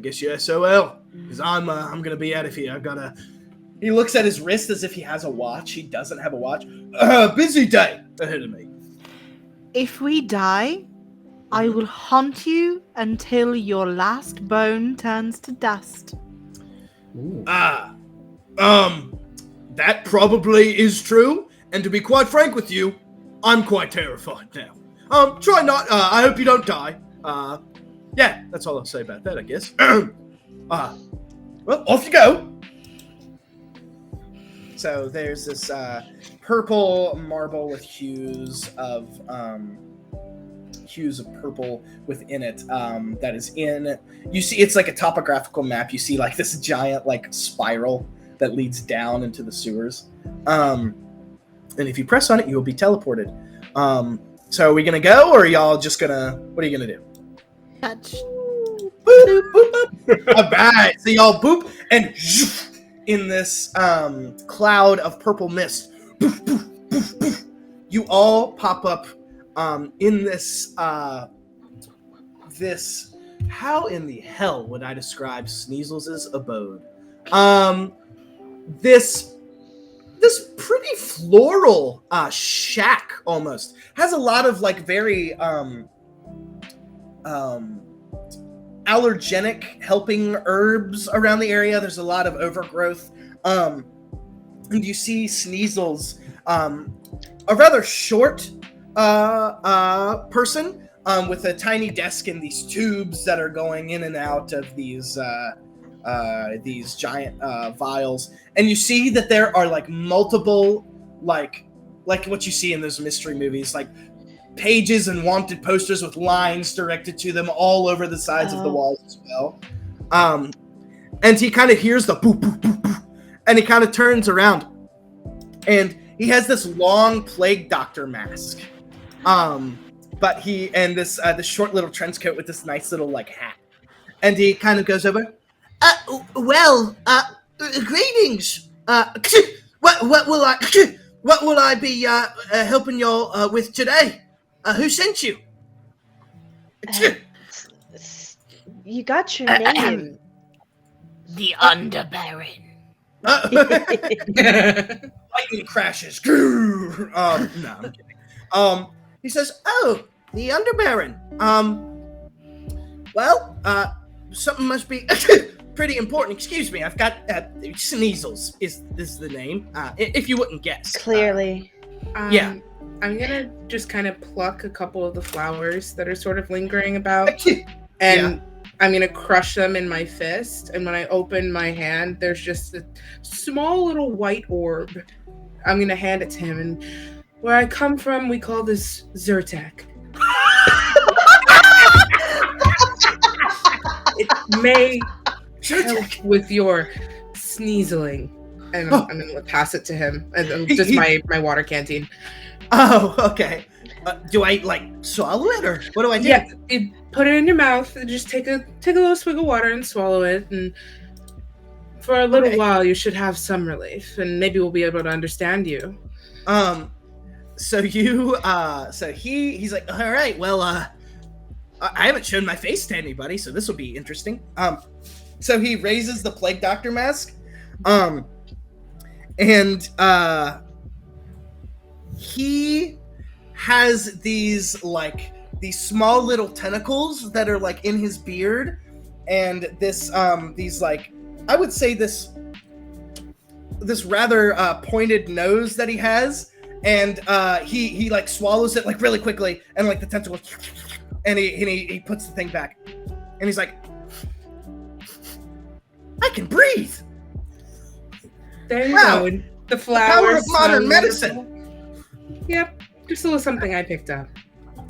guess you're SOL. Because I'm gonna be out of here. I gotta. He looks at his wrist as if he has a watch. He doesn't have a watch. Busy day ahead of me. If we die, I will haunt you until your last bone turns to dust. That probably is true. And to be quite frank with you, I'm quite terrified now. Try not. I hope you don't die. Yeah, that's all I'll say about that, I guess. Well, off you go. So there's this purple marble with hues of purple within it. That is in. You see, it's like a topographical map. You see, like this giant like spiral that leads down into the sewers. And if you press on it, you will be teleported. So are we gonna go, or are y'all just gonna? What are you gonna do? Touch. Boop, boop, boop. All right, so y'all boop and in this cloud of purple mist, poof, poof, poof, poof, you all pop up in this this. How in the hell would I describe Sneasels' abode? This pretty floral shack almost has a lot of like very allergenic helping herbs around the area. There's a lot of overgrowth. And you see Sneasels, a rather short person with a tiny desk and these tubes that are going in and out of these giant vials. And you see that there are like multiple like what you see in those mystery movies, like pages and wanted posters with lines directed to them all over the sides of the walls as well. And he kind of hears the boop, boop, boop, boop, and he kind of turns around. And he has this long plague doctor mask. But he, and this short little trench coat with this nice little like hat. And he kind of goes over, greetings. What will I be helping y'all with today? Who sent you? You got your name. The Underbaron. Lightning crashes. No, I'm kidding. He says, "Oh, the Underbaron. Well, something must be pretty important. Excuse me, I've got Sneasels is the name. If you wouldn't guess. Clearly. Yeah. I'm gonna just kind of pluck a couple of the flowers that are sort of lingering about, and I'm gonna crush them in my fist. And when I open my hand, there's just a small little white orb. I'm gonna hand it to him, and where I come from, we call this Zyrtec. It may help with your sneezling. And I'm gonna pass it to him, and just my water canteen. Oh, okay. Do I like swallow it, or what do I do? Yeah, put it in your mouth. And just take a little swig of water and swallow it, and for a little while you should have some relief, and maybe we'll be able to understand you. So he's like, all right, well, I haven't shown my face to anybody, so this will be interesting. So he raises the plague doctor mask, and he has these small little tentacles that are like in his beard, and these like, I would say this rather pointed nose that he has, and he like swallows it like really quickly, and like the tentacle, and he puts the thing back, and he's like, I can breathe. There you Wow. go. The Power flowers. of modern smell medicine. wonderful. Yep, just a little something I picked up.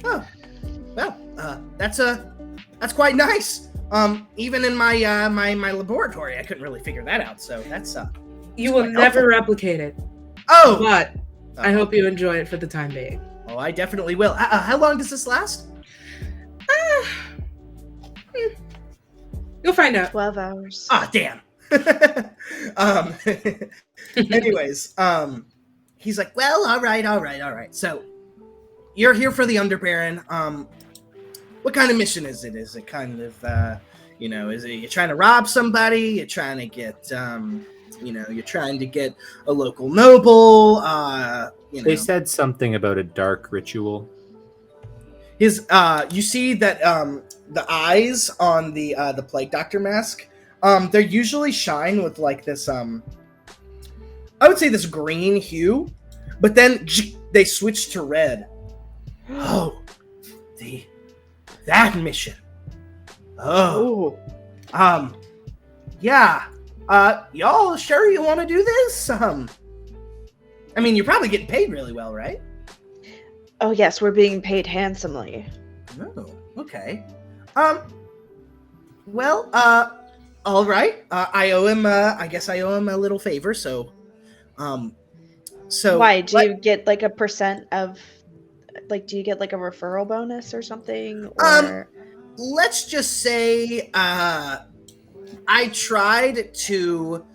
Oh, well, that's quite nice. Even in my my laboratory, I couldn't really figure that out. So that's You will quite never helpful. replicate it, Oh, but I hope you enjoy it for the time being. Oh, I definitely will. How long does this last? You'll find out. 12 hours. Ah, damn. Anyways, he's like, well, all right. So you're here for the Underbaron. What kind of mission is it? Is it kind of, is it you're trying to rob somebody? You're trying to get, you're trying to get a local noble. They said something about a dark ritual. His, you see that the eyes on the plague doctor mask, they usually shine with like this, I would say this green hue, but then they switch to red. Oh, that mission. Oh, yeah. Y'all sure you want to do this? I mean, you're probably getting paid really well, right? Oh yes, we're being paid handsomely. Oh, okay. Well, all right. I owe him. I guess I owe him a little favor. So, Why do you get like a percent of, like, do you get like a referral bonus or something? Or let's just say, I tried to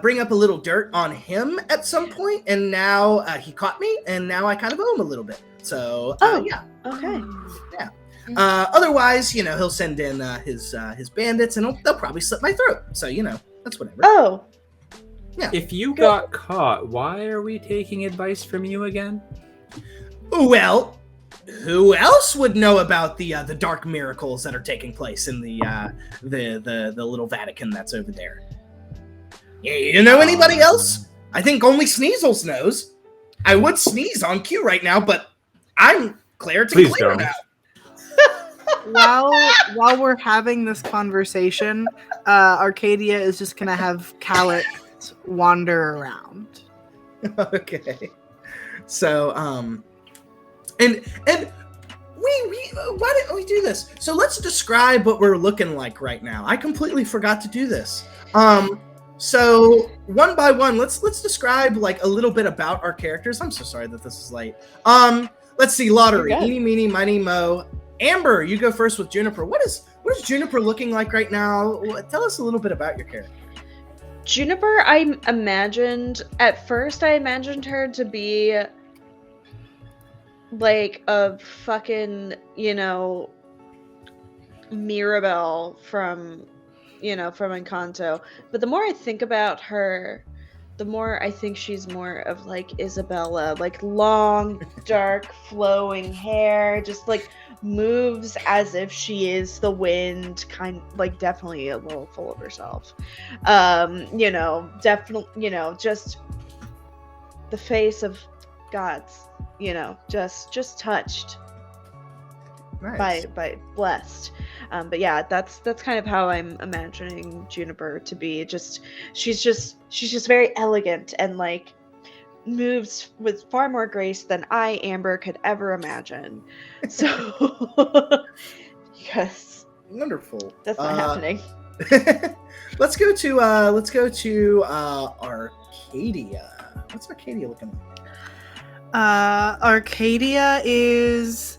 bring up a little dirt on him at some point, and now he caught me, and now I kind of owe him a little bit. So, yeah. Okay. Yeah. Otherwise, he'll send in his bandits, and they'll probably slit my throat. So, that's whatever. Oh. Yeah. If you got caught, why are we taking advice from you again? Well, who else would know about the dark miracles that are taking place in the little Vatican that's over there? You know anybody else? I think only Sneasels knows. I would sneeze on cue right now, but I'm clear to Please clear don't. now. While we're having this conversation, Arcadia is just gonna have Callet wander around. Okay. So, and why didn't we do this? So let's describe what we're looking like right now. I completely forgot to do this. So one by one, let's describe like a little bit about our characters. I'm so sorry that this is late. Let's see. Lottery. Eeny, meeny, miny, mo. Amber, you go first with Juniper. What is Juniper looking like right now? Tell us a little bit about your character. Juniper, at first I imagined her to be like a fucking, Mirabelle from Encanto. But the more I think about her, the more I think she's more of like Isabella, like long, dark, flowing hair, just like moves as if she is the wind, like definitely a little full of herself. Definitely, just the face of gods, just touched. Nice. by blessed. But yeah, that's kind of how I'm imagining Juniper to be. She's just very elegant and like moves with far more grace than I, Amber, could ever imagine. So yes, Wonderful. that's not happening. Let's go to Arcadia. What's Arcadia looking like? Arcadia is,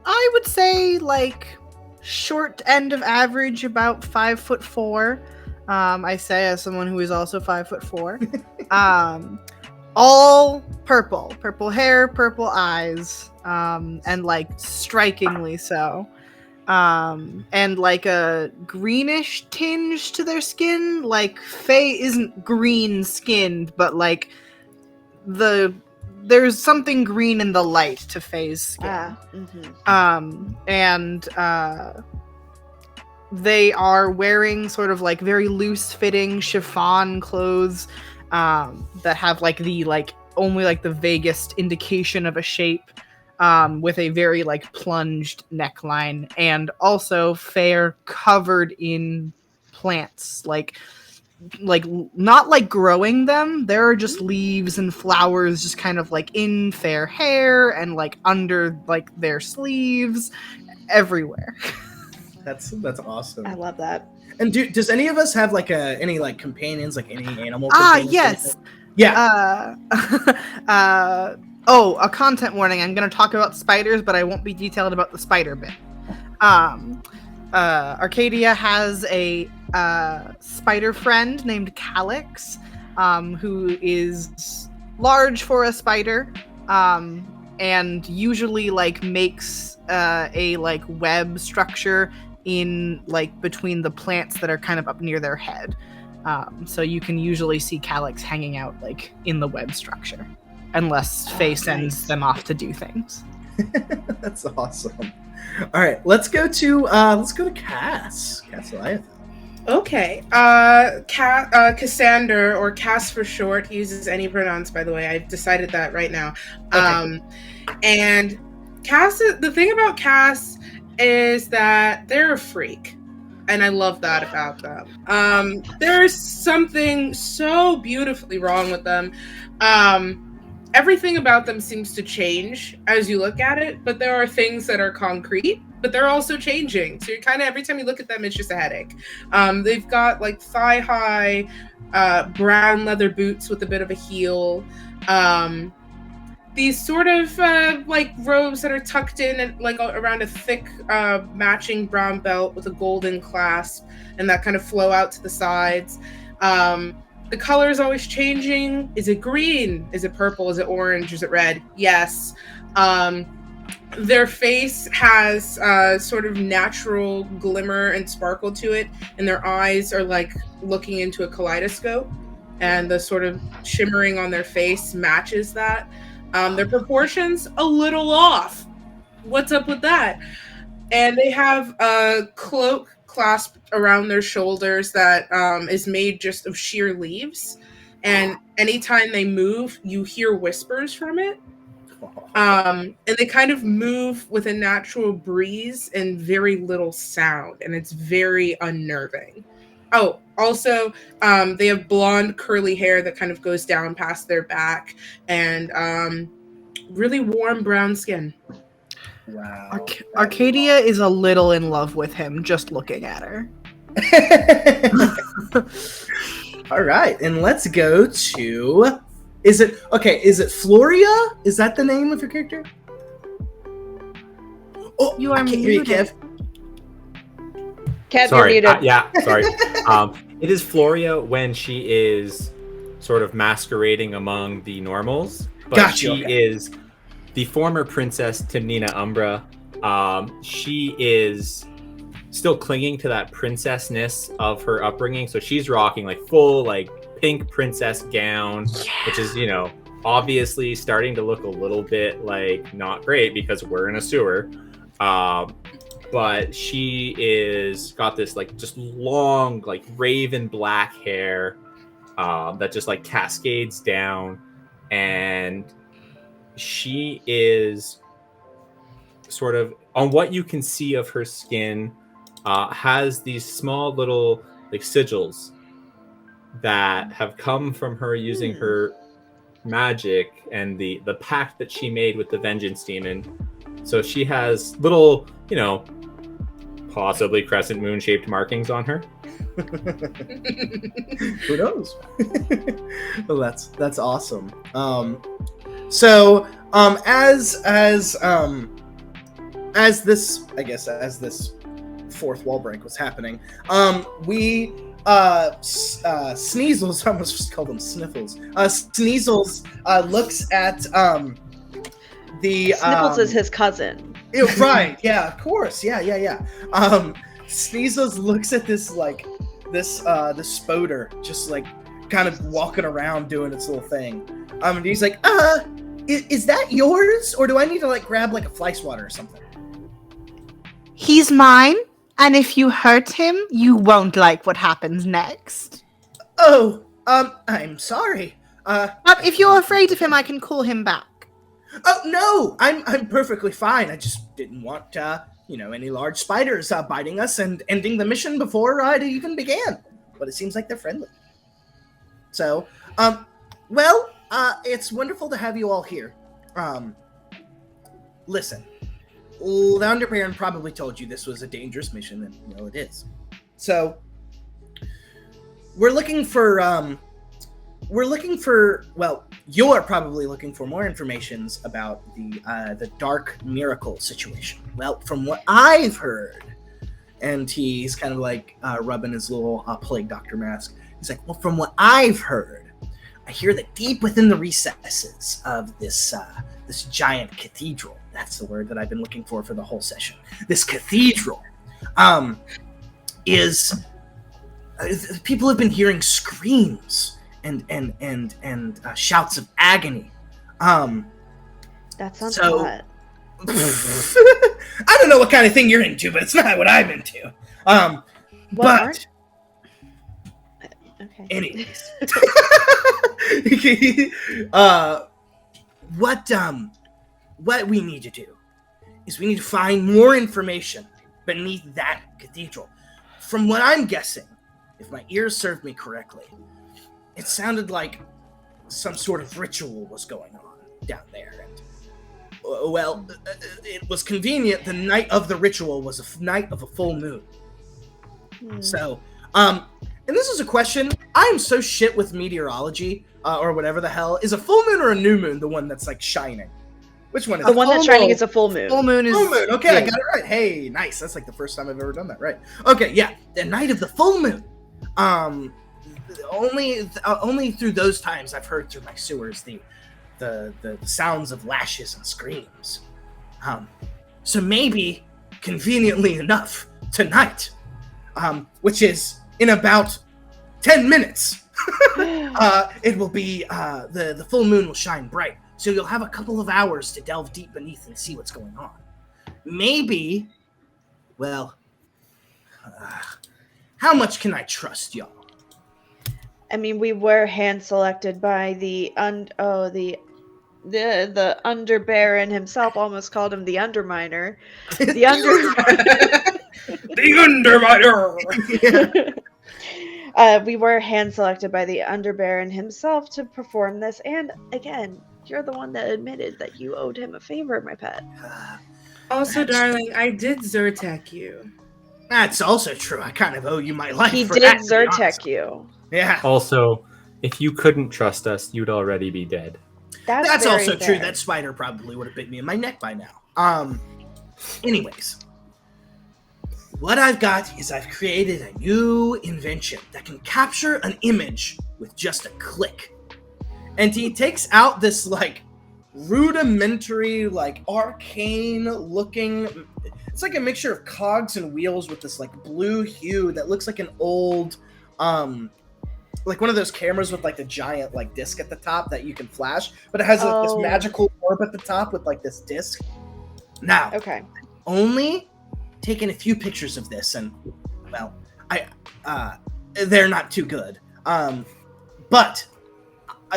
I would say, like short end of average, about 5'4". I say as someone who is also 5'4". all purple hair, purple eyes, and like strikingly so. And like a greenish tinge to their skin. Like Faye isn't green skinned, but like there's something green in the light to Faye's skin. And they are wearing sort of like very loose fitting chiffon clothes that have like the like only like the vaguest indication of a shape, with a very like plunged neckline, and also Faye covered in plants, like not like growing them. There are just leaves and flowers just kind of like in Faye hair and like under like their sleeves everywhere. That's awesome. I love that. And does any of us have like any like companions, like any animal? Yes. Yeah. Oh, a content warning. I'm going to talk about spiders, but I won't be detailed about the spider bit. Arcadia has a spider friend named Calyx, who is large for a spider, and usually like makes a like web structure in like between the plants that are kind of up near their head. So you can usually see Calyx hanging out like in the web structure, unless Faye sends them off to do things. That's awesome. All right, let's go to Cass. Cass-Eliath. Okay. Cassander, or Cass for short, uses any pronouns, by the way. I've decided that right now. Okay. And Cass, the thing about Cass is that they're a freak. And I love that about them. There's something so beautifully wrong with them. Everything about them seems to change as you look at it, but there are things that are concrete, but they're also changing. So you're kind of, every time you look at them, it's just a headache. They've got like thigh-high brown leather boots with a bit of a heel. These sort of like robes that are tucked in and like around a thick matching brown belt with a golden clasp, and that kind of flow out to the sides. The color is always changing. Is it green? Is it purple? Is it orange? Is it red? Yes. Their face has sort of natural glimmer and sparkle to it, and their eyes are like looking into a kaleidoscope, and the sort of shimmering on their face matches that. Their proportions a little off. What's up with that? And they have a cloak clasped around their shoulders that is made just of sheer leaves. And anytime they move, you hear whispers from it. And they kind of move with a natural breeze and very little sound. And it's very unnerving. Oh, also, they have blonde curly hair that kind of goes down past their back, and really warm brown skin. Wow. Arcadia is a little in love with him just looking at her. All right, and let's go to... Is it Floria? Is that the name of your character? Oh, You are I can't hear you, muted. Kev. Kev, Sorry. you're muted. Yeah, sorry. It is Floria when she is sort of masquerading among the normals. But Gotcha, she okay. is the former princess Timnina Umbra. She is still clinging to that princessness of her upbringing. So she's rocking like full like pink princess gown, which is, you know, obviously starting to look a little bit like not great because we're in a sewer. But she is got this like just long like raven black hair that just like cascades down, and she is sort of, on what you can see of her skin, has these small little like sigils that have come from her using her magic and the pact that she made with the Vengeance Demon. So she has little, you know, possibly crescent moon shaped markings on her. Who knows? Well, that's awesome. So as this fourth wall break was happening, we Sneasels, I almost just called them Sniffles. Sneasels looks at the Sniffles is his cousin. right, yeah, of course, yeah. Sneasels looks at this this spoder just like kind of walking around doing its little thing. And he's like, is that yours, or do I need to like grab like a fly swatter or something? He's mine, and if you hurt him, you won't like what happens next. Oh, I'm sorry. But if you're afraid of him, I can call him back. Oh no, I'm perfectly fine. I just didn't want any large spiders biting us and ending the mission before it even began. But it seems like they're friendly. So, it's wonderful to have you all here. Listen, the Underbaron probably told you this was a dangerous mission, and it is. So, you're probably looking for more information about the Dark Miracle situation. Well, from what I've heard, and he's kind of like rubbing his little plague doctor mask. He's like, well, from what I've heard, I hear that deep within the recesses of this giant cathedral, that's the word that I've been looking for the whole session. This cathedral is people have been hearing screams and shouts of agony. That sounds hot. I don't know what kind of thing you're into, but it's not what I'm into. Okay. Anyways, what we need to do is we need to find more information beneath that cathedral. From what I'm guessing, if my ears served me correctly, it sounded like some sort of ritual was going on down there. And, it was convenient. The night of the ritual was a night of a full moon. So, and this is a question. I am so shit with meteorology, or whatever the hell. Is a full moon or a new moon the one that's like shining? Which one is the one that's shining? Is a full moon. Full moon is... Full moon. Okay, I got it right. Hey, nice. That's like the first time I've ever done that right. Okay, yeah. The night of the full moon. Only through those times I've heard through my sewers the sounds of lashes and screams. So maybe, conveniently enough, tonight, which is in about 10 minutes, it will be the full moon will shine bright. So you'll have a couple of hours to delve deep beneath and see what's going on. Maybe, how much can I trust y'all? I mean, we were hand selected by the Underbaron himself. Almost called him the Underminer. The Underminer. We were hand selected by the Underbaron himself to perform this, and again, you're the one that admitted that you owed him a favor, my pet. Also, darling, I did Zyrtec you. That's also true. I kind of owe you my life. He for did that, to be Zyrtec honest. you. Yeah. Also, if you couldn't trust us, you'd already be dead. very That's also fair. true. That spider probably would have bit me in my neck by now. Anyways, what I've got is I've created a new invention that can capture an image with just a click. And he takes out this like rudimentary, like arcane looking, it's like a mixture of cogs and wheels with this like blue hue that looks like an old like one of those cameras with like the giant like disc at the top that you can flash, but it has like this magical orb at the top with like this disc. Now, Okay. only taken a few pictures of this, and they're not too good. But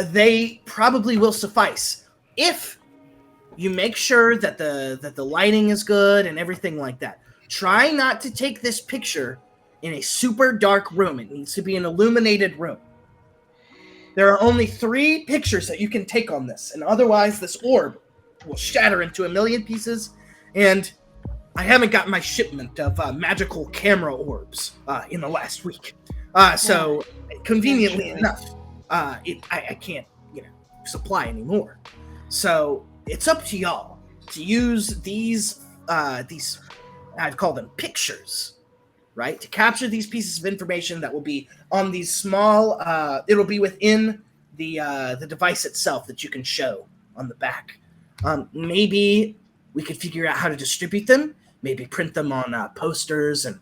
they probably will suffice if you make sure that the lighting is good and everything like that. Try not to take this picture in a super dark room. It needs to be an illuminated room. There are only 3 pictures that you can take on this, and otherwise this orb will shatter into a million pieces, and I haven't gotten my shipment of magical camera orbs in the last week. So conveniently enough, I can't, supply anymore. So it's up to y'all to use these I'd call them pictures, right? To capture these pieces of information that will be on these small, it'll be within the device itself that you can show on the back. Maybe we could figure out how to distribute them, maybe print them on posters and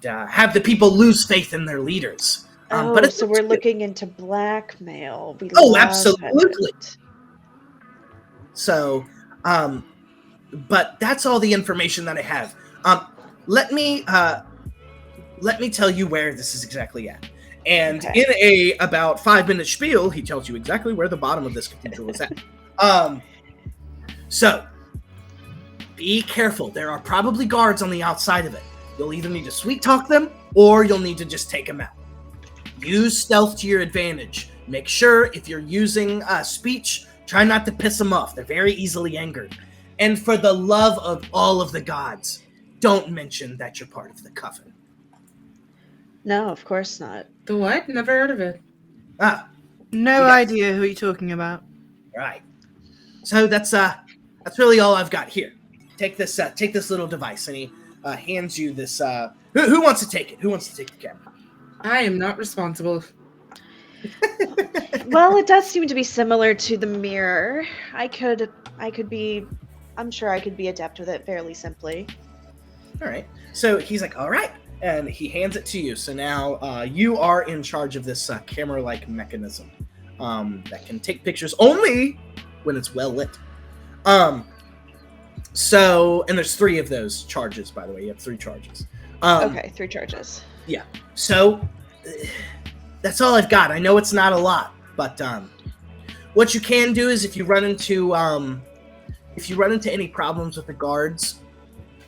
have the people lose faith in their leaders. But it's So up to we're you. looking into blackmail. We Oh, love absolutely. it. So, but that's all the information that I have. Let me tell you where this is exactly at. And Okay. in a about 5-minute spiel, he tells you exactly where the bottom of this cathedral is at. So be careful. There are probably guards on the outside of it. You'll either need to sweet talk them, or you'll need to just take them out. Use stealth to your advantage. Make sure if you're using speech, try not to piss them off. They're very easily angered. And for the love of all of the gods, don't mention that you're part of the Coven. No, of course not. The what? Never heard of it. No Yes. idea who you're talking about. Right. So that's really all I've got here. Take this little device, and he hands you this. Who wants to take it? Who wants to take the camera? I am not responsible. Well, it does seem to be similar to the mirror. I'm sure I could be adept with it fairly simply. All right. So he's like, all right. And he hands it to you. So now you are in charge of this camera-like mechanism that can take pictures only when it's well lit. So, and there's 3 of those charges, by the way. You have 3 charges. Okay, 3 charges. Yeah. So that's all I've got. I know it's not a lot, but what you can do is if you run into any problems with the guards,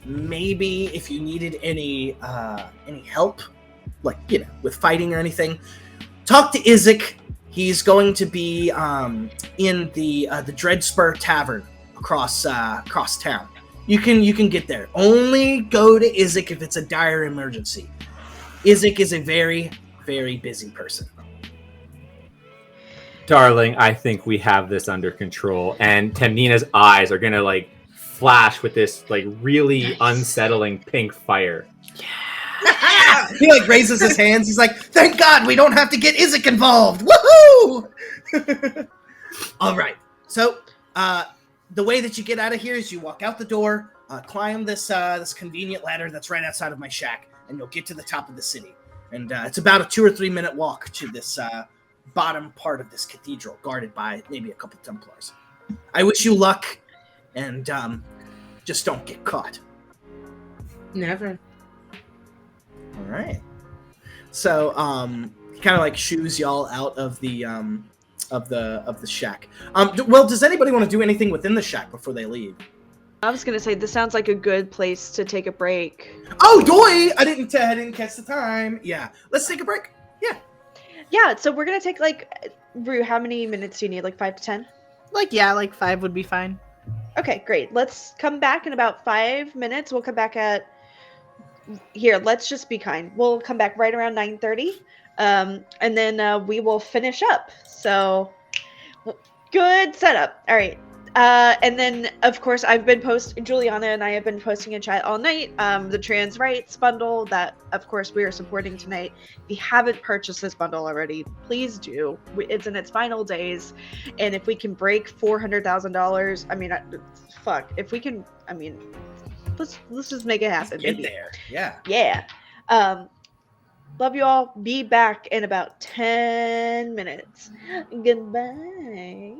maybe if you needed any help, like with fighting or anything, talk to Isaac. He's going to be in the Dreadspur Tavern across town. You can get there. Only go to Isaac if it's a dire emergency. Isaac is a very, very busy person. Darling, I think we have this under control. And Temnina's eyes are gonna like flash with this like really unsettling pink fire. He like raises his hands. He's like, "Thank God we don't have to get Isaac involved." Woohoo! All right. So the way that you get out of here is you walk out the door, climb this convenient ladder that's right outside of my shack, and you'll get to the top of the city. And it's about a 2 or 3 minute walk to this bottom part of this cathedral, guarded by maybe a couple Templars. I wish you luck, and just don't get caught. Never. All right. So he kind of like shoos y'all out of the shack. Well, does anybody want to do anything within the shack before they leave? I was gonna say this sounds like a good place to take a break. Oh, doy! I didn't catch the time. Yeah, let's take a break. Yeah, so we're gonna take Rue, how many minutes do you need? Like 5 to 10? Like 5 would be fine. Okay, great. Let's come back in about 5 minutes. We'll come back at here. Let's just be kind. We'll come back right around 9:30, and then we will finish up. So good setup. All right. And then, of course, Juliana and I have been posting in chat all night, the trans rights bundle that, of course, we are supporting tonight. If you haven't purchased this bundle already, please do. It's in its final days. And if we can break $400,000, I mean, fuck, if we can, I mean, let's just make it happen, Get baby. there. Yeah. Yeah. Love you all. Be back in about 10 minutes. Goodbye.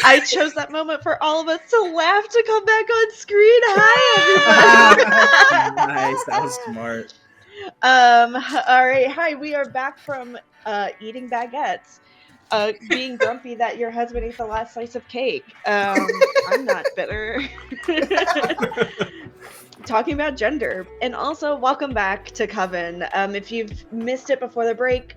I chose that moment for all of us to laugh to come back on screen. Hi, everybody. Nice, that was smart. All right. Hi, we are back from eating baguettes. Being grumpy that your husband ate the last slice of cake. I'm not bitter. Talking about gender. And also, welcome back to Coven. If you've missed it before the break,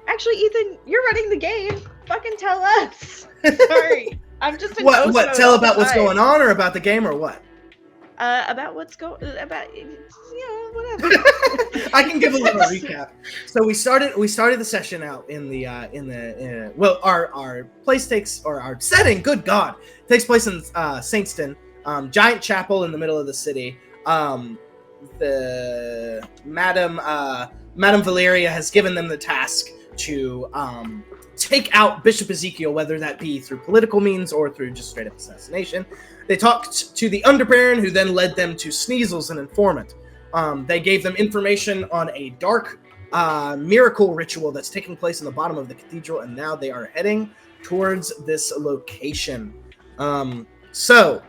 actually, Ethan, you're running the game. Fucking tell us. Sorry. I'm just in ghost What? mode Tell all the about what's time. going on, or about the game, or what? About what's going about, whatever. I can give a little recap. So we started the session out in the well, our place takes, or our setting, good God, takes place in Saintston, giant chapel in the middle of the city. The Madam Valeria has given them the task to take out Bishop Ezekiel, whether that be through political means or through just straight up assassination. They talked to the Underbaron, who then led them to Sneasels, an informant. They gave them information on a dark miracle ritual that's taking place in the bottom of the cathedral, and now they are heading towards this location. So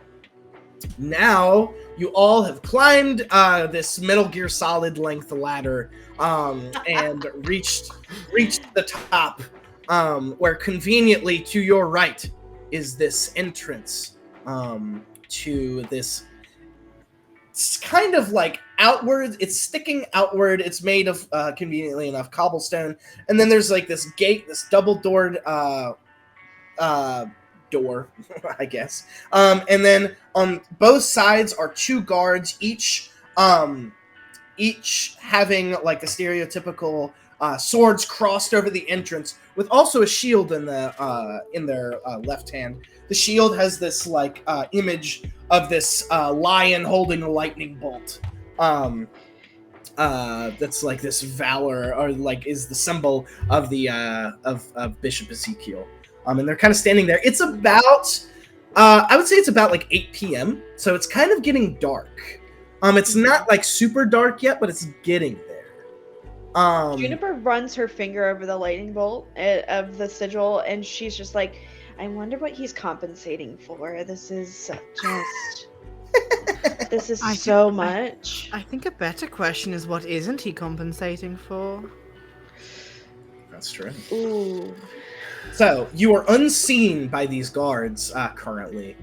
now you all have climbed this Metal Gear Solid length ladder and reached the top, where conveniently to your right is this entrance to this. It's kind of like outward. It's sticking outward. It's made of conveniently enough cobblestone, and then there's like this gate, this double-doored door, I guess. And then on both sides are two guards, each having like the stereotypical swords crossed over the entrance, with also a shield in their left hand. The shield has this like image of this lion holding a lightning bolt. That's like this valor, or like is the symbol of the of Bishop Ezekiel. And they're kind of standing there. It's about I would say it's about like 8 p.m. So it's kind of getting dark. It's not like super dark yet, but it's getting there. Juniper runs her finger over the lightning bolt of the sigil, and she's just like, I wonder what he's compensating for. This is just... this is so much. I think a better question is, what isn't he compensating for? That's true. Ooh. So you are unseen by these guards currently.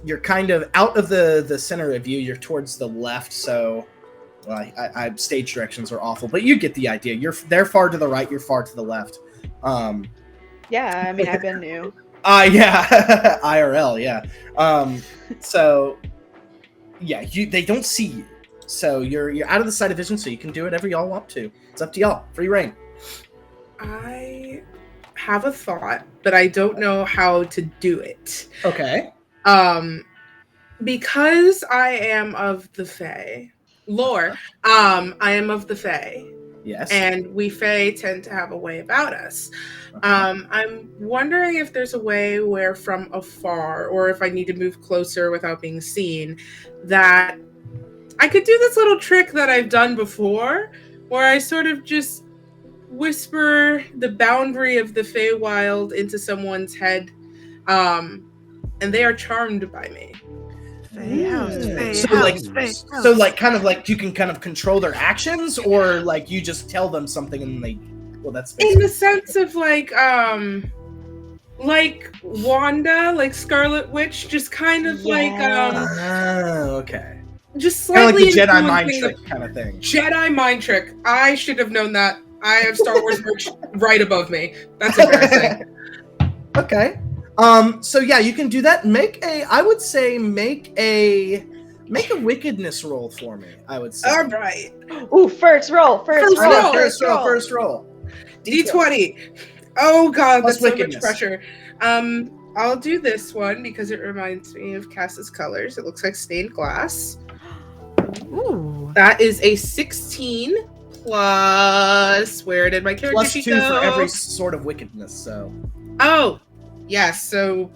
You're kind of out of the center of view. You're towards the left, so well, I stage directions are awful, but you get the idea. They're far to the right. You're far to the left. Yeah, I mean, I've been new. Yeah, IRL, yeah. So yeah, they don't see you, so you're out of the sight of vision. So you can do whatever y'all want to. It's up to y'all. Free reign. I have a thought, but I don't know how to do it. Okay. Because I am of the Fae lore, I am of the Fae. Yes. And we Fae tend to have a way about us. I'm wondering if there's a way where from afar, or if I need to move closer without being seen, that I could do this little trick that I've done before, where I sort of just whisper the boundary of the Feywild into someone's head, and they are charmed by me. So like kind of like you can kind of control their actions, or like you just tell them something and they, well, that's in the sense of like Wanda, like Scarlet Witch, just kind of okay, just slightly kind of like the Jedi mind trick kind of thing. Jedi mind trick. I should have known that. I have Star Wars merch right above me. That's embarrassing. Okay. So yeah, you can do that. Make a wickedness roll for me, I would say. All right. Ooh, first roll. D20. Oh god, Plus that's so wickedness. much pressure. I'll do this one because it reminds me of Cass's colors. It looks like stained glass. Ooh. That is a 16 plus. Where did my character Plus sheet 2 go? for every sort of wickedness. So. Oh, yes. So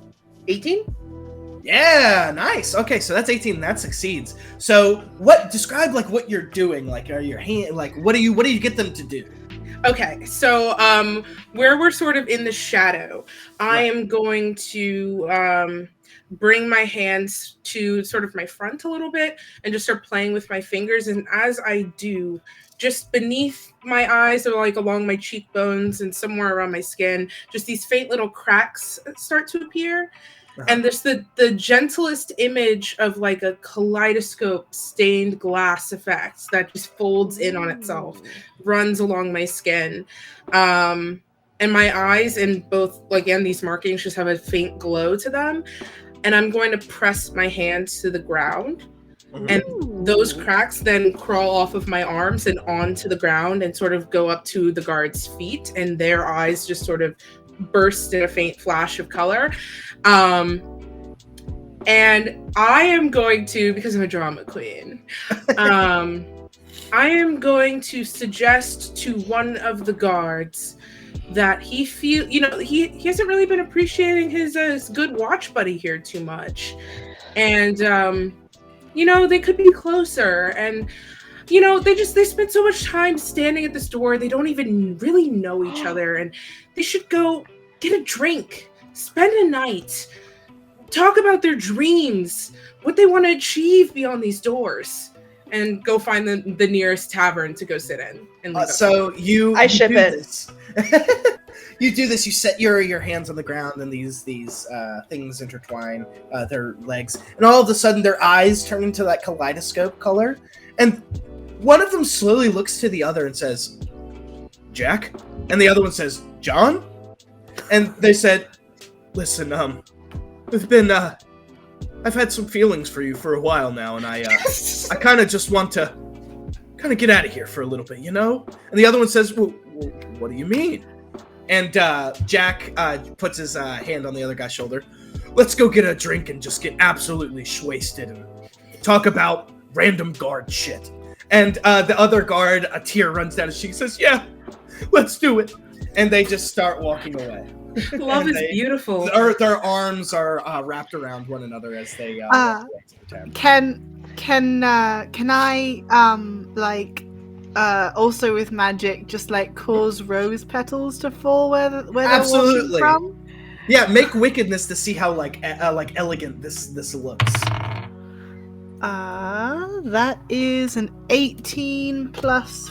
18. Yeah, nice. Okay, so that's 18. That succeeds. So, describe like what you're doing? Like, are your hand like what do you get them to do? Okay, so where we're sort of in the shadow, I am going to bring my hands to sort of my front a little bit and just start playing with my fingers. And as I do, just beneath my eyes or like along my cheekbones and somewhere around my skin, just these faint little cracks start to appear. And there's the gentlest image of like a kaleidoscope stained glass effect that just folds in on itself, runs along my skin. And my eyes and both, again, these markings just have a faint glow to them. And I'm going to press my hands to the ground. And those cracks then crawl off of my arms and onto the ground and sort of go up to the guards' feet. And their eyes just sort of burst in a faint flash of color. And I am going to, because I'm a drama queen, I am going to suggest to one of the guards that he hasn't really been appreciating his good watch buddy here too much. And, they could be closer. And, they spend so much time standing at this door. They don't even really know each other. And they should go get a drink, spend a night, talk about their dreams, what they want to achieve beyond these doors, and go find the nearest tavern to go sit in. And so you ship do it. This. You do this. You set your hands on the ground, and these things intertwine their legs, and all of a sudden their eyes turn into that kaleidoscope color, and one of them slowly looks to the other and says, "Jack," and the other one says, "John," and they said, "Listen, I've had some feelings for you for a while now, and I kind of just want to kind of get out of here for a little bit, you know?" And the other one says, well, what do you mean? And Jack puts his hand on the other guy's shoulder. "Let's go get a drink and just get absolutely wasted and talk about random guard shit." And the other guard, a tear runs down his cheek, says, "Yeah, let's do it." And they just start walking away. Love is beautiful. Their arms are wrapped around one another as they walk away to the tavern. Can I also with magic just like cause rose petals to fall where they're walking from? Yeah, make wickedness to see how like elegant this looks. That is an 18 plus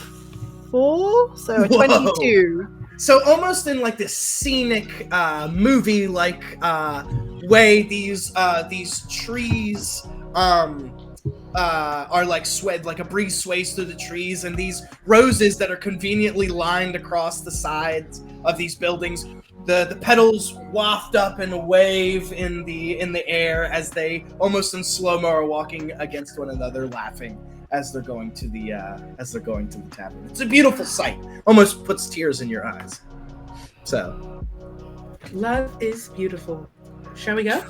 4, so a 22. So almost in like this scenic movie like way, these trees are like swayed, like a breeze sways through the trees, and these roses that are conveniently lined across the sides of these buildings, the petals waft up and wave in the air as they almost in slow-mo are walking against one another, laughing as they're going to the tavern. It's a beautiful sight. Almost puts tears in your eyes. So, love is beautiful. Shall we go?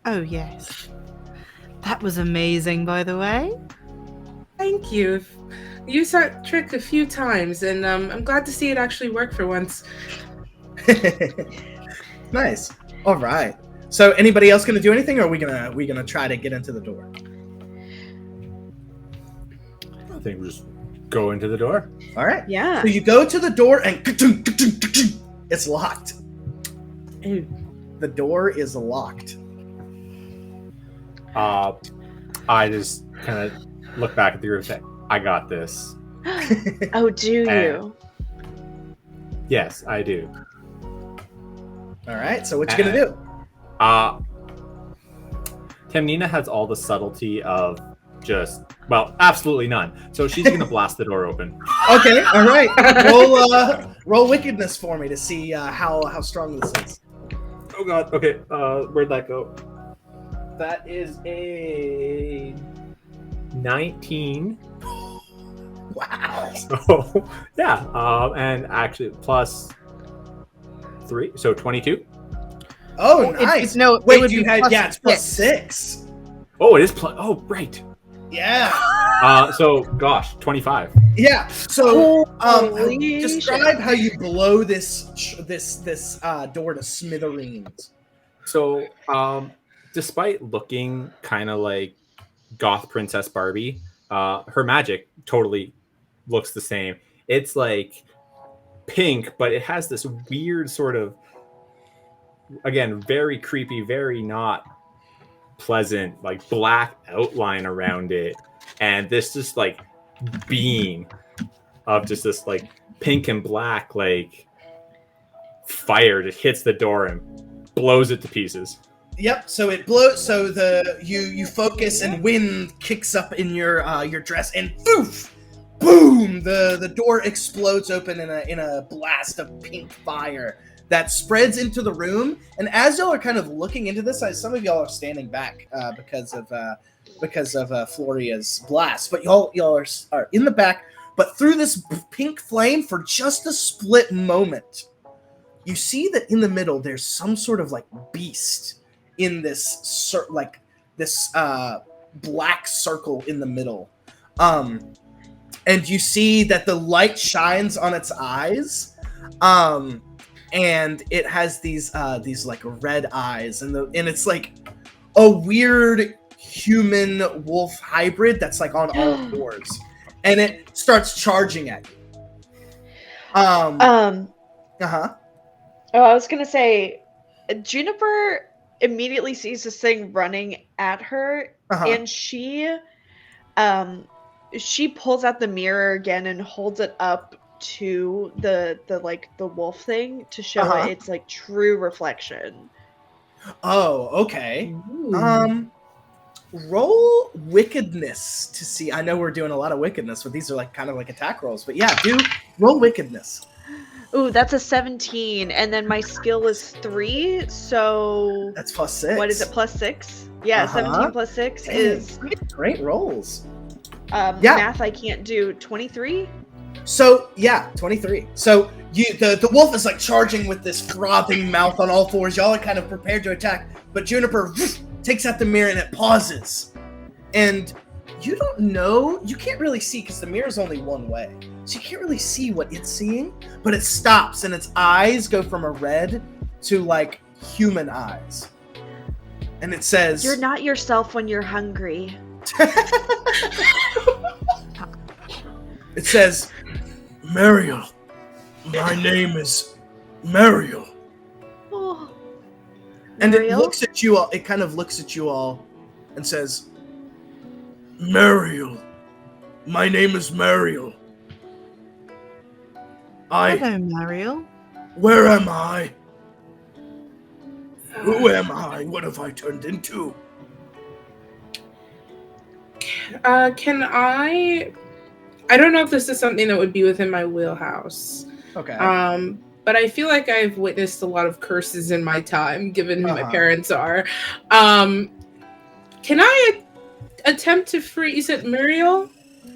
Oh yes. That was amazing, by the way. Thank you. You used that trick a few times, and I'm glad to see it actually work for once. Nice. All right. So, anybody else gonna do anything, or are we gonna try to get into the door? I think we'll just go into the door. All right. Yeah. So you go to the door and it's locked. Ew. The door is locked. I just kind of look back at the room and say, "I got this." Oh, do you? Yes, I do. All right. So what you gonna do? Tamnina has all the subtlety of just, well, absolutely none. So she's gonna blast the door open. Okay. All right. Roll wickedness for me to see how strong this is. Oh god. Okay. Where'd that go? That is a 19. Wow. So yeah. And actually plus 3, so 22. Oh, nice. Wait, you had it's plus 6. Oh, it is plus. Oh, right. Yeah. So gosh, 25. Yeah. So Holy describe shit. how you blow this door to smithereens. So despite looking kind of like goth princess Barbie, her magic totally looks the same. It's like pink, but it has this weird sort of, again, very creepy, very not pleasant, like black outline around it, and this just like beam of just this like pink and black like fire just hits the door and blows it to pieces. Yep. So it blows. So you focus and wind kicks up in your dress and poof, boom! The door explodes open in a blast of pink fire that spreads into the room. And as y'all are kind of looking into this, some of y'all are standing back because of Floria's blast, but y'all are in the back. But through this pink flame, for just a split moment, you see that in the middle there's some sort of like beast in this black circle in the middle, and you see that the light shines on its eyes, and it has these like red eyes, and it's like a weird human wolf hybrid that's like on all fours, and it starts charging at you. Oh, I was gonna say, Juniper immediately sees this thing running at her, and she pulls out the mirror again and holds it up to the wolf thing to show it its like true reflection. Oh, okay. Roll wickedness to see. I know we're doing a lot of wickedness, but these are like kind of like attack rolls. But yeah, roll wickedness. Ooh, that's a 17, and then my skill is 3, so that's +6. What is it? +6? Yeah, 17 plus 6 is great rolls. Math I can't do. 23. So yeah, 23. So the wolf is like charging with this frothing mouth on all fours. Y'all are kind of prepared to attack, but Juniper takes out the mirror and it pauses, and you don't know. You can't really see because the mirror's only one way. So you can't really see what it's seeing, but it stops and its eyes go from a red to like human eyes. And it says, "You're not yourself when you're hungry." It says, "Mariel, my name is Mariel." Oh, and Mariel? It looks at you all. It kind of looks at you all and says, "Mariel, my name is Mariel. Hello, Mariel. Where am I? Who am I? What have I turned into?" Can I don't know if this is something that would be within my wheelhouse. Okay. But I feel like I've witnessed a lot of curses in my time, given who my parents are. Can I attempt to free? You said Mariel?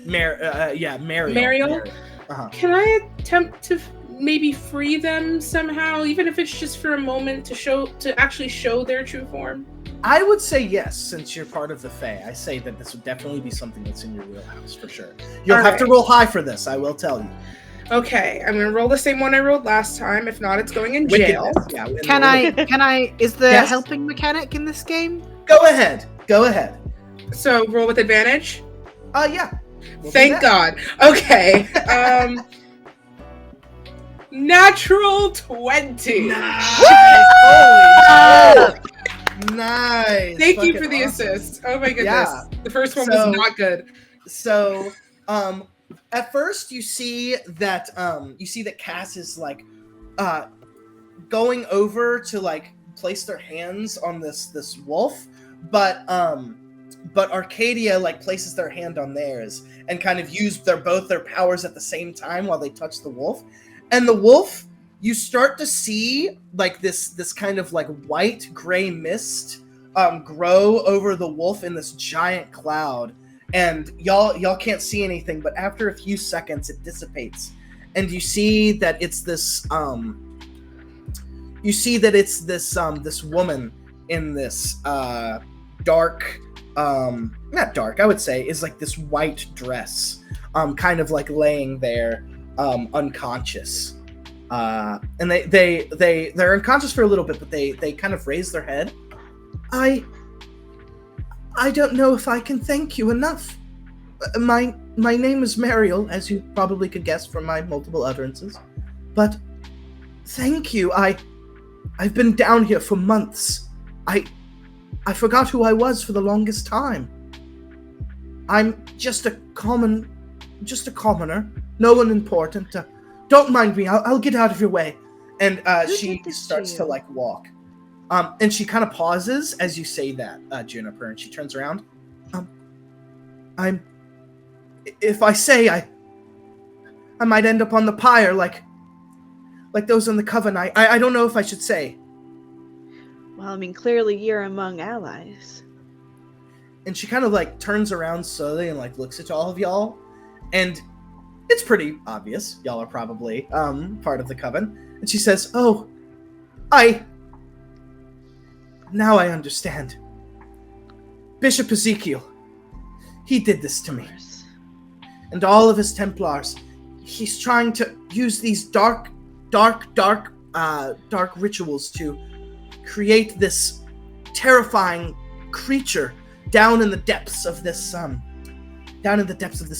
Yeah, Mariel. Mariel? Can I attempt to maybe free them somehow, even if it's just for a moment, to actually show their true form? I would say yes, since you're part of the Fae. I say that this would definitely be something that's in your wheelhouse for sure. You'll have to roll high for this, I will tell you. Okay, I'm gonna roll the same one I rolled last time. If not, it's going in jail. Yeah, Can I? Is there a helping mechanic in this game? Go ahead. So roll with advantage? Yeah. Thank God. Okay. Natural 20. Nice. Nice. Thank you for the assist. Oh my goodness. Yeah. The first one was not good. So, at first you see that Cass is like going over to like place their hands on this wolf, but Arcadia like places their hand on theirs and kind of use both their powers at the same time while they touch the wolf. And the wolf, you start to see like this kind of like white gray mist grow over the wolf in this giant cloud. And y'all can't see anything, but after a few seconds it dissipates, and you see that it's this this woman in this dark, not dark, I would say, is like this white dress, kind of like laying there unconscious, and they're unconscious for a little bit, but they kind of raise their head. I don't know if I can thank you enough. My name is Mariel, as you probably could guess from my multiple utterances. But thank you. I've been down here for months. I forgot who I was for the longest time. I'm just a commoner. No one important. Don't mind me. I'll get out of your way. And Who she did this to starts to you? like walk. And she kind of pauses as you say that, Juniper, and she turns around. If I say I might end up on the pyre like those in the Coven. I don't know if I should say. Well, I mean, clearly you're among allies. And she kind of like turns around slowly and like looks at all of y'all, and it's pretty obvious y'all are probably part of the Coven. And she says, "Oh, now I understand. Bishop Ezekiel, he did this to me, and all of his Templars. He's trying to use these dark rituals to create this terrifying creature down in the depths of this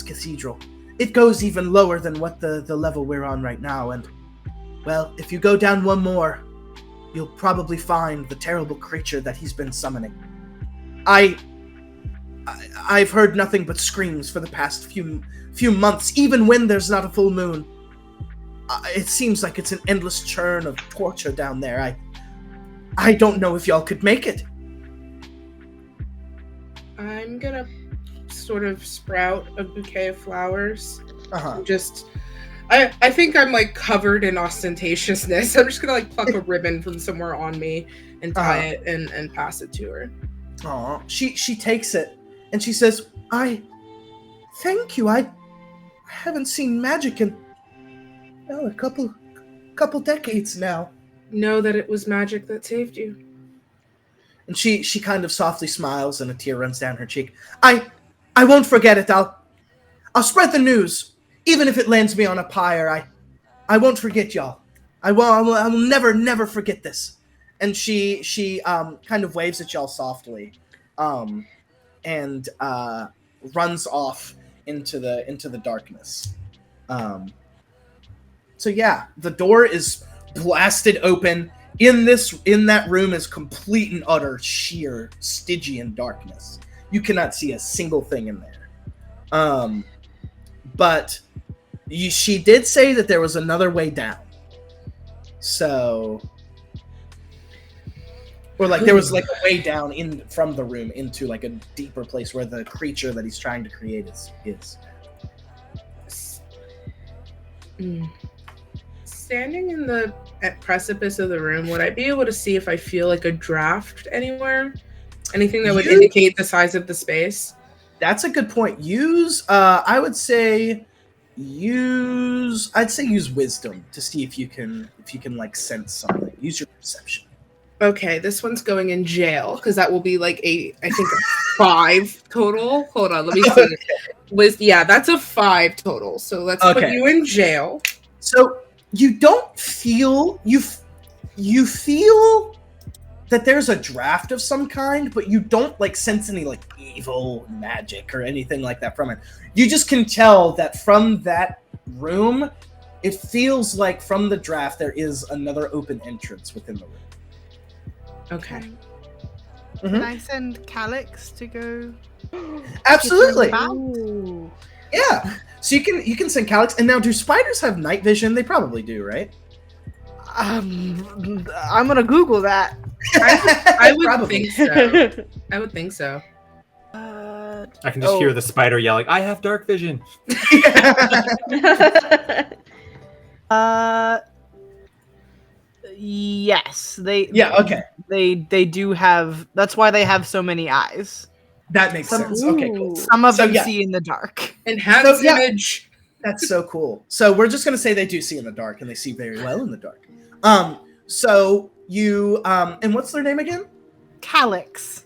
cathedral. It goes even lower than what the level we're on right now, and well, if you go down one more, you'll probably find the terrible creature that he's been summoning. I've heard nothing but screams for the past few months, even when there's not a full moon. It seems like it's an endless churn of torture down there. I don't know if y'all could make it." I'm gonna sort of sprout a bouquet of flowers. I think I'm like covered in ostentatiousness. I'm just gonna like pluck a ribbon from somewhere on me and tie it and pass it to her. Aw, she takes it and she says, "Thank you. I haven't seen magic in a couple decades now." Know that it was magic that saved you. And she kind of softly smiles and a tear runs down her cheek. I won't forget it. I'll spread the news, even if it lands me on a pyre. I won't forget y'all. I will never forget this. And she kind of waves at y'all softly, and runs off into the darkness. So yeah, the door is blasted open. In that room is complete and utter sheer Stygian darkness. You cannot see a single thing in there. But she did say that there was another way down. So, or like there was like a way down from the room into like a deeper place where the creature that he's trying to create is. Standing in the precipice of the room, would I be able to see if I feel like a draft anywhere? Anything that would indicate the size of the space? That's a good point. I'd say use wisdom to see if you can like sense something. Use your perception. Okay, this one's going in jail because that will be like I think a 5 total. Hold on, let me see. That's a 5 total. So let's put you in jail. So you don't feel you feel that there's a draft of some kind, but you don't like sense any like evil magic or anything like that from it. You just can tell that from that room, it feels like from the draft there is another open entrance within the room. Okay. Mm-hmm. Can I send Calix to go? Absolutely. Ooh. Yeah. So you can send Calix. And now, do spiders have night vision? They probably do, right? I'm gonna Google that. I would Probably. think so. I would think so. I can just hear the spider yelling, "I have dark vision." Yes, okay. They do have. That's why they have so many eyes. That makes sense. Okay, cool. Some of them see in the dark. Enhanced image. That's so cool. So we're just gonna say they do see in the dark, and they see very well in the dark. So you and what's their name again? Calix.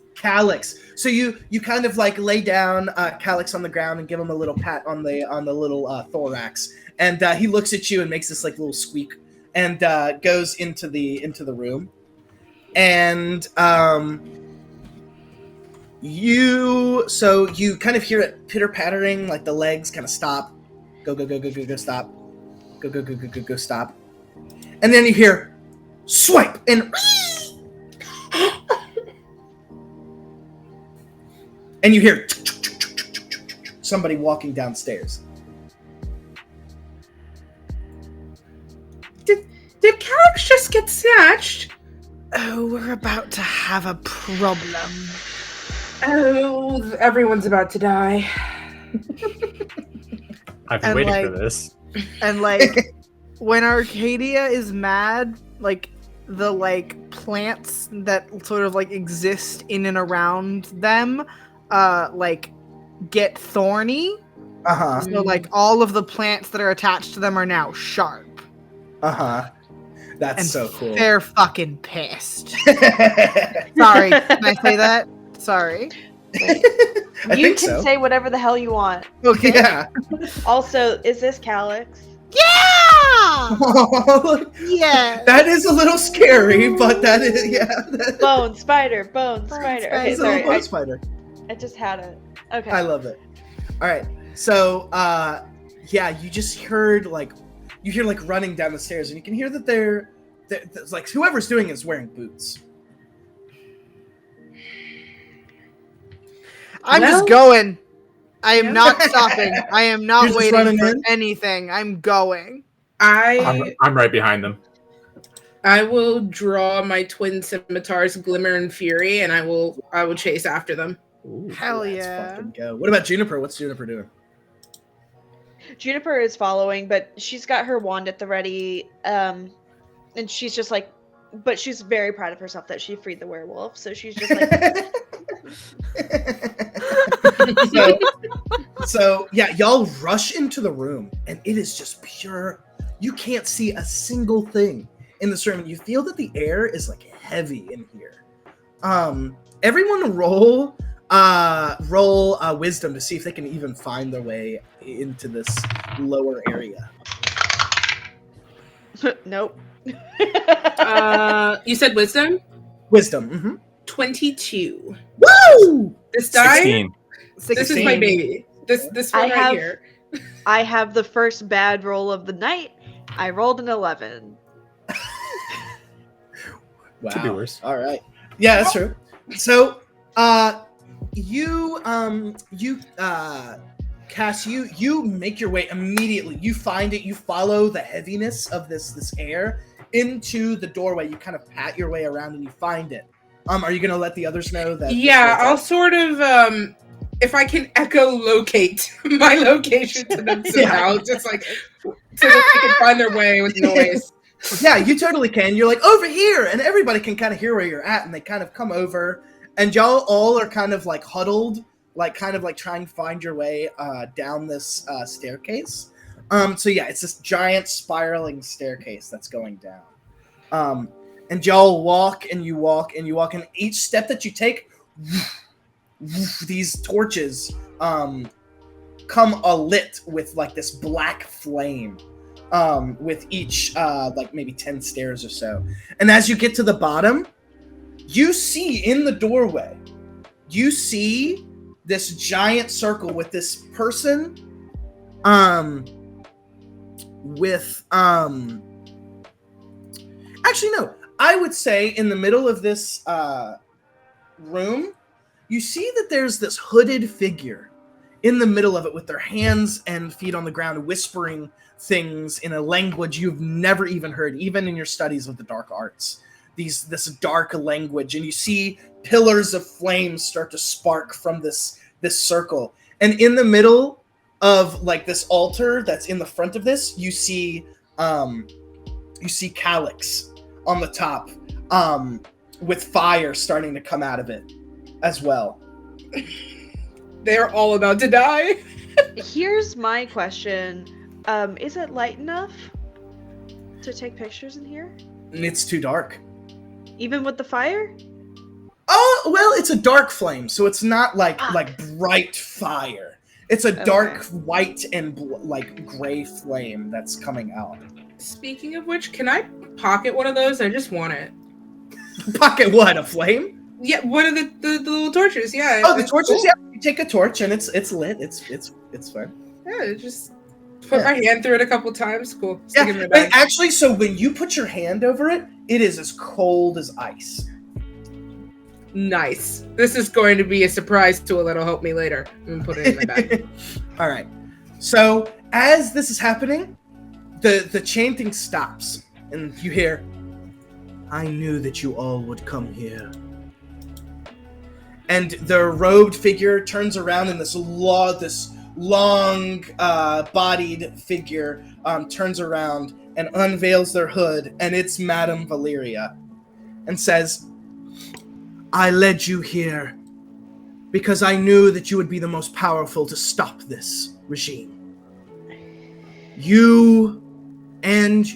So you kind of like lay down Calix on the ground and give him a little pat on the little thorax, and he looks at you and makes this like little squeak, and goes into the room, and you kind of hear it pitter pattering, like the legs kind of stop, go stop, go stop, and then you hear swipe and you hear somebody walking downstairs. Did Calyx just get snatched? Oh, we're about to have a problem. Oh, everyone's about to die. I've been And, waiting like- for this. And like when Arcadia is mad, like the like plants that sort of like exist in and around them like get thorny. Uh-huh. So like all of the plants that are attached to them are now sharp. Uh-huh. That's And so cool. they're fucking pissed. Sorry, can I say that? Sorry. I You think can so. say whatever the hell you want. Okay. Yeah. Also, is this Calyx? Yeah! Yeah. That is a little scary, but that is, yeah. Bone spider, bone spider. Okay, It's a little sorry. bone spider. I just had it. Okay. I love it. All right. So, yeah, you just heard like running down the stairs, and you can hear that they're like whoever's doing it is wearing boots. I'm Well- just going. I am Yeah. not stopping. I am not You're just waiting running for in? anything. I'm going. I'm right behind them. I will draw my twin scimitars, Glimmer and Fury, and I will chase after them. Ooh. Hell Let's yeah. fucking go. What about Juniper? What's Juniper doing? Juniper is following, but she's got her wand at the ready, and she's just like, but she's very proud of herself that she freed the werewolf. So she's just like, so yeah, y'all rush into the room, and it is just pure. You can't see a single thing in this room, and you feel that the air is like heavy in here. Everyone roll wisdom to see if they can even find their way into this lower area. nope. You said wisdom? Wisdom. Mm-hmm. 22. Woo! This die? 16. This is my baby. This one right here. I have the first bad roll of the night. I rolled an 11. Wow. Could be worse. All right. Yeah, that's true. So, Cass, you make your way immediately. You find it. You follow the heaviness of this air into the doorway. You kind of pat your way around and you find it. Are you gonna let the others know that? Yeah, I'll sort of if I can echolocate my location to them somehow, just like so that they can find their way with noise. Yeah, you totally can. You're like over here, and everybody can kind of hear where you're at, and they kind of come over, and y'all all are kind of like huddled, like kind of like trying to find your way down this staircase. So yeah, it's this giant spiraling staircase that's going down. And y'all walk and you walk and you walk, and each step that you take, these torches come alit with like this black flame. With each like maybe 10 stairs or so. And as you get to the bottom, you see in the doorway, you see this giant circle with this person with actually no, I would say in the middle of this room, you see that there's this hooded figure in the middle of it with their hands and feet on the ground, whispering things in a language you've never even heard, even in your studies of the dark arts. This dark language, and you see pillars of flame start to spark from this circle. And in the middle of like this altar that's in the front of this, you see Calyx on the top, with fire starting to come out of it as well. They're all about to die. Here's my question. Is it light enough to take pictures in here? And it's too dark. Even with the fire? Oh, well, it's a dark flame, so it's not like Ah. like bright fire. It's a dark white and like gray flame that's coming out. Speaking of which, can I pocket one of those? I just want it. Pocket what? A flame? Yeah, one of the little torches. Yeah. Oh, the it's torches. cool. Yeah, you take a torch and it's lit. It's fine. Yeah, just Put my hand through it a couple times. Cool. Stick Yeah, it in my bag. actually, so when you put your hand over it, it is as cold as ice. Nice. This is going to be a surprise tool that'll help me later. I'm gonna put it in my bag. All right. So as this is happening, the chanting stops, and you hear, "I knew that you all would come here." And the robed figure turns around, and this long-bodied figure turns around and unveils their hood, and it's Madame Valeria, and says, "I led you here because I knew that you would be the most powerful to stop this regime. You and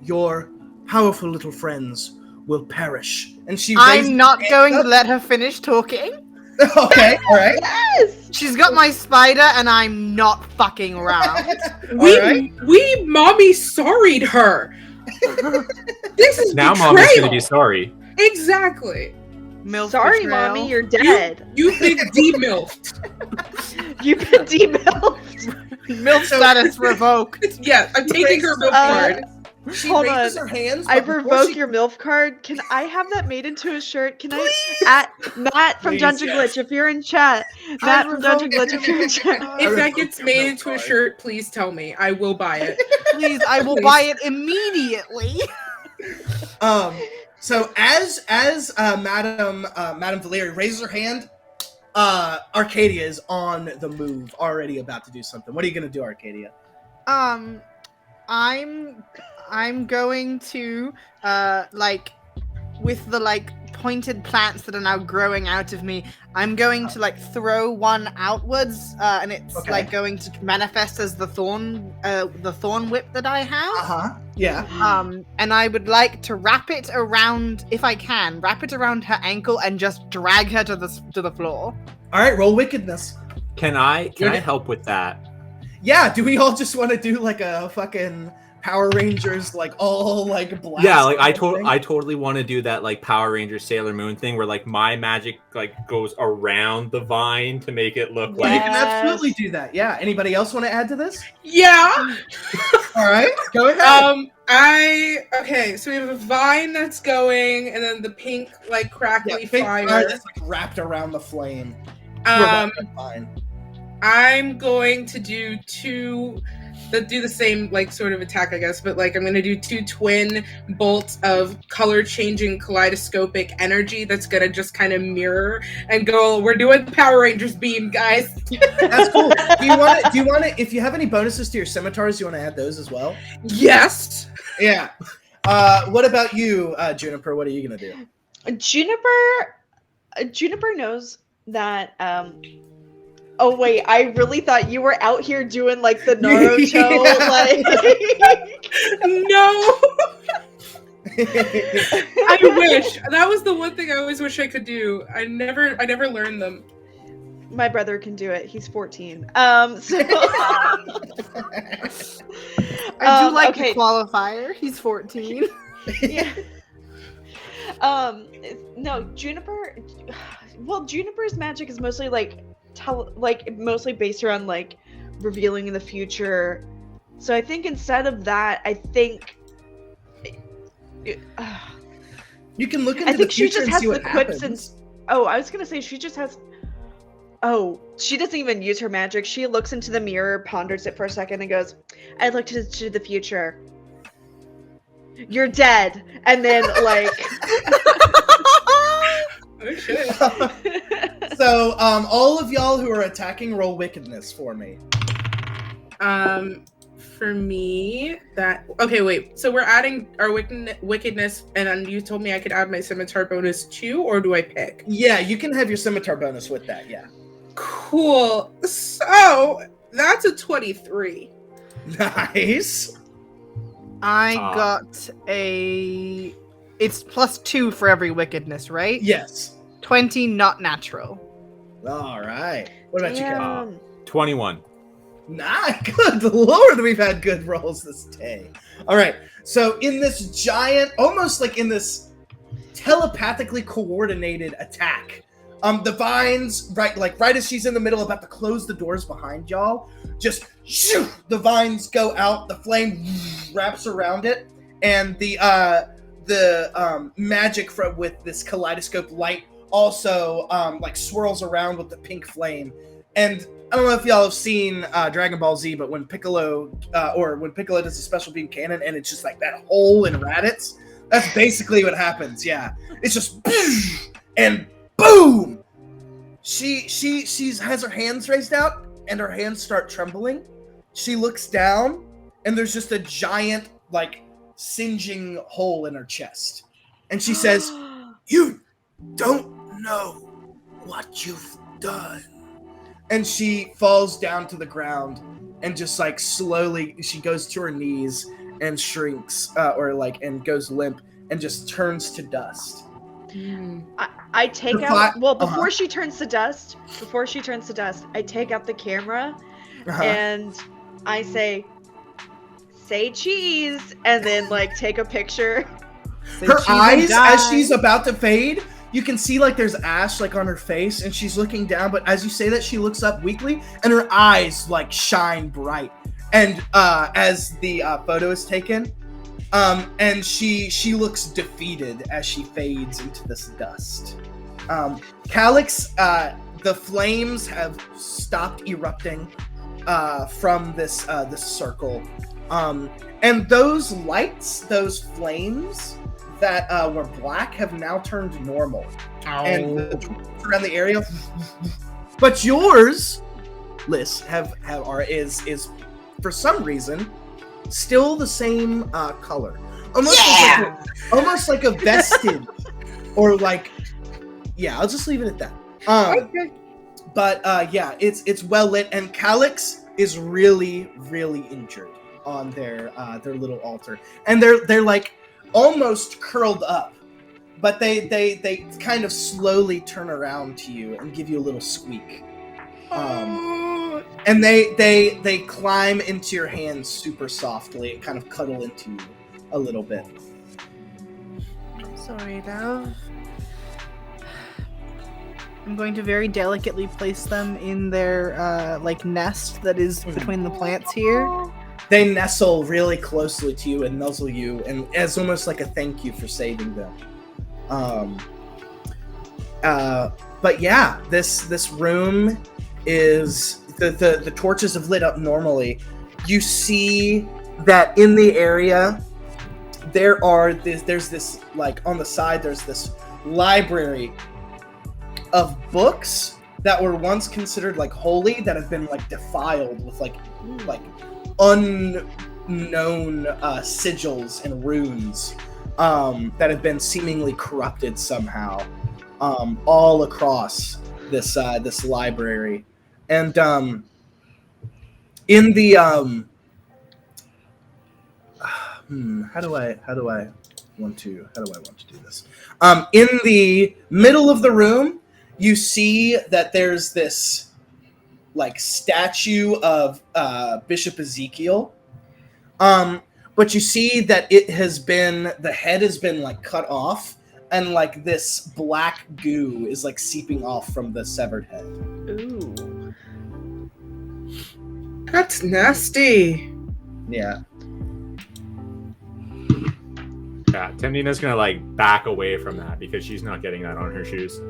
your powerful little friends will perish." And she raises I'm not her going hand to up. let her finish talking. Okay, all right. Yes! She's got my spider, and I'm not fucking around. We mommy sorried her. This is Now betrayal. Mommy's gonna be sorry. Exactly. Milf Sorry, betrayal. mommy, you're dead. You've been demilfed. You've been demilfed. Milf status revoked. Yeah, I'm taking her milk card. She Hold raises on. her hands. I but before revoke she- your MILF card. Can I have that made into a shirt? Can I at Matt from Please, Dungeon yes. Glitch if you're in chat? Matt from Dungeon Glitch if you're in chat. If that gets made milk into a card. shirt, please tell me. I will buy it. Please, I will buy it immediately. So as Madame Valeria raises her hand, Arcadia is on the move, already about to do something. What are you gonna do, Arcadia? I'm going to like with the like pointed plants that are now growing out of me, I'm going to like throw one outwards, and it's Okay. like going to manifest as the thorn whip that I have. Yeah. And I would like to wrap it around, if I can, wrap it around her ankle and just drag her to the floor. All right, roll wickedness. Can I help with that? Yeah. Do we all just want to do like a fucking Power Rangers, like all like blast? Yeah, like I thing? totally want to do that like Power Rangers Sailor Moon thing where like my magic like goes around the vine to make it look You like can absolutely do that. Yeah. Anybody else want to add to this? Yeah. All right, go ahead. Okay, so we have a vine that's going, and then the pink, like, crackly big fire. that's like wrapped around the flame. Fine. I'm going to do the same, like, sort of attack, I guess, but, like, I'm going to do 2 twin bolts of color-changing kaleidoscopic energy that's going to just kind of mirror and go, we're doing the Power Rangers beam, guys. That's cool. Do you want to? If you have any bonuses to your scimitars, you want to add those as well? Yes. Yeah. What about you, Juniper? What are you gonna do? Juniper knows that. Oh wait, I really thought you were out here doing like the Naruto, No. I wish. That was the one thing I always wish I could do. I never learned them. My brother can do it. He's 14. So I do like okay. the qualifier. He's 14. Yeah. No, Juniper. Well, Juniper's magic is mostly mostly based around like revealing in the future. So I think instead of that, I think. You can look into I the think she future just and has see the what quips happens. Oh, I was gonna say she just has. Oh, she doesn't even use her magic. She looks into the mirror, ponders it for a second, and goes, "I looked into the future. You're dead." And then, like, Oh shit. So, all of y'all who are attacking, roll wickedness for me. For me, okay, wait. So we're adding our wickedness, and then you told me I could add my scimitar bonus too, or do I pick? Yeah, you can have your scimitar bonus with that. Yeah. Cool. So that's a 23. Nice. I got a. It's +2 for every wickedness, right? Yes. 20, not natural. All right. What about you, Kevin? damn. 21. Nah, good Lord, we've had good rolls this day. All right, so in this giant, almost like in this telepathically coordinated attack, The vines, right as she's in the middle, about to close the doors behind y'all, just shoo, the vines go out, the flame wraps around it, and the magic with this kaleidoscope light also like swirls around with the pink flame. And I don't know if y'all have seen Dragon Ball Z, but when Piccolo does a special beam cannon and it's just like that hole in Raditz, that's basically what happens. Yeah, it's just and boom. She has her hands raised out and her hands start trembling. She looks down and there's just a giant like singeing hole in her chest, and she says, "You don't know what you've done." And she falls down to the ground and just like slowly she goes to her knees and shrinks and goes limp and just turns to dust. I take out before she turns to dust, I take out the camera and I say cheese, and then like take a picture. Her eyes, as she's about to fade, you can see like there's ash like on her face and she's looking down, but as you say that, she looks up weakly and her eyes like shine bright. And as the photo is taken, and she looks defeated as she fades into this dust. Calyx, the flames have stopped erupting from this circle. And those lights, those flames that were black have now turned normal. Oh. And around the area. But yours, Liz, is for some reason still the same color. Almost like a vestige. Or like, yeah, I'll just leave it at that. Okay. But yeah, it's well lit, and Calyx is really, really injured on their little altar, and they're like almost curled up, but they kind of slowly turn around to you and give you a little squeak, and they climb into your hands super softly and kind of cuddle into you a little bit. Sorry, love. I'm going to very delicately place them in their like nest that is between the plants here. They nestle really closely to you and nuzzle you, and as almost like a thank you for saving them. But yeah, this room is the torches have lit up normally. You see that in the area there's this like on the side there's this library of books that were once considered like holy that have been like defiled with like unknown sigils and runes that have been seemingly corrupted somehow all across this library. And in the how do I want to do this? In the middle of the room, you see that there's this like statue of Bishop Ezekiel. But you see that the head has been like cut off, and like this black goo is like seeping off from the severed head. Ooh. That's nasty. Yeah. Yeah, Tendina's gonna like back away from that because she's not getting that on her shoes.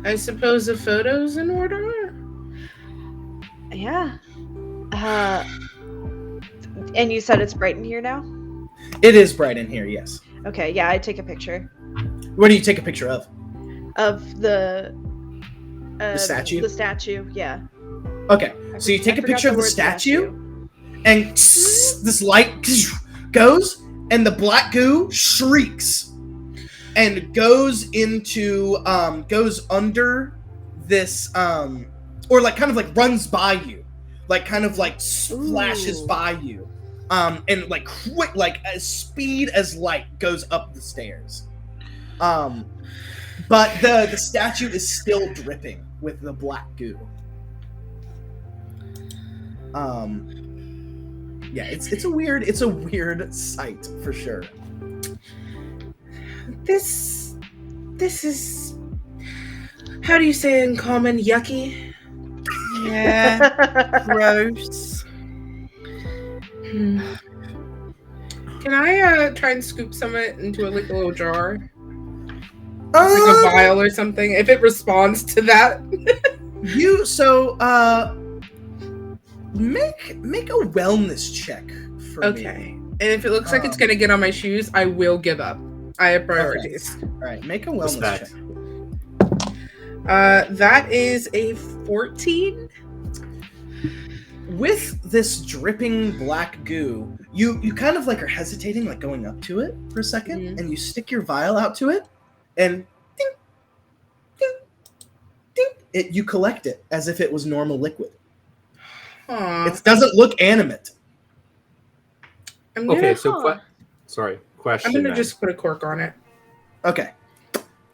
I suppose the photo's in order? Yeah. And you said it's bright in here now? It is bright in here, yes. Okay, yeah, I take a picture. What do you take a picture of? Of the statue? The statue, yeah. Okay, so you take a picture of the statue, and this light goes, and the black goo shrieks and goes under this or like kind of like runs by you, like kind of like flashes by you, and like quick, like as speed as light goes up the stairs. But the statue is still dripping with the black goo. Yeah, it's a weird sight for sure. This is, how do you say in common, yucky? Yeah. Gross. Can I try and scoop some of it into a little jar? Like a Um, vial or something, if it responds to that. Make a wellness check for me. Okay. And if it looks like it's gonna get on my shoes, I will give up. I have priorities. All right, make a wellness Respect. check. That is a 14. With this dripping black goo, you kind of like are hesitating, like going up to it for a second, Mhm. and you stick your vial out to it, and ding, ding, ding, you collect it as if it was normal liquid. Aw. It doesn't look animate. I'm gonna, Okay, so Huh. question. I'm gonna then. just put a cork on it. Okay,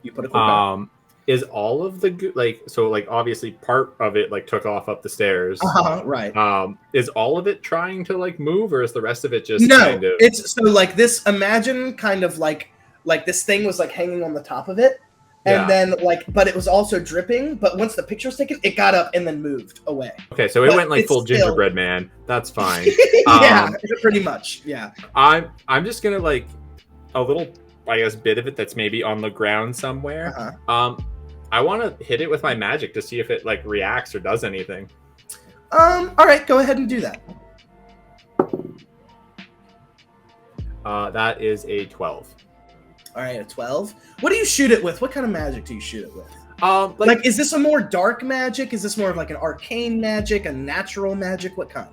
you put a cork on. Is all of the obviously part of it like took off up the stairs. Right. Is all of it trying to like move, or is the rest of it just No, kind of? it's so like this. Imagine kind of like this thing was like hanging on the top of it, and Yeah. then but it was also dripping. But once the picture was taken, it got up and then moved away. Okay, so it but went like it's full still- gingerbread man. That's fine. Yeah, pretty much. Yeah. I'm just gonna like a little, I guess, bit of it that's maybe on the ground somewhere. Uh-huh. I want to hit it with my magic to see if it like reacts or does anything. All right, go ahead and do that. That is a 12. All right, a 12. What do you shoot it with? What kind of magic do you shoot it with? Like Is this a more dark magic? Is this more of like an arcane magic, a natural magic? What kind?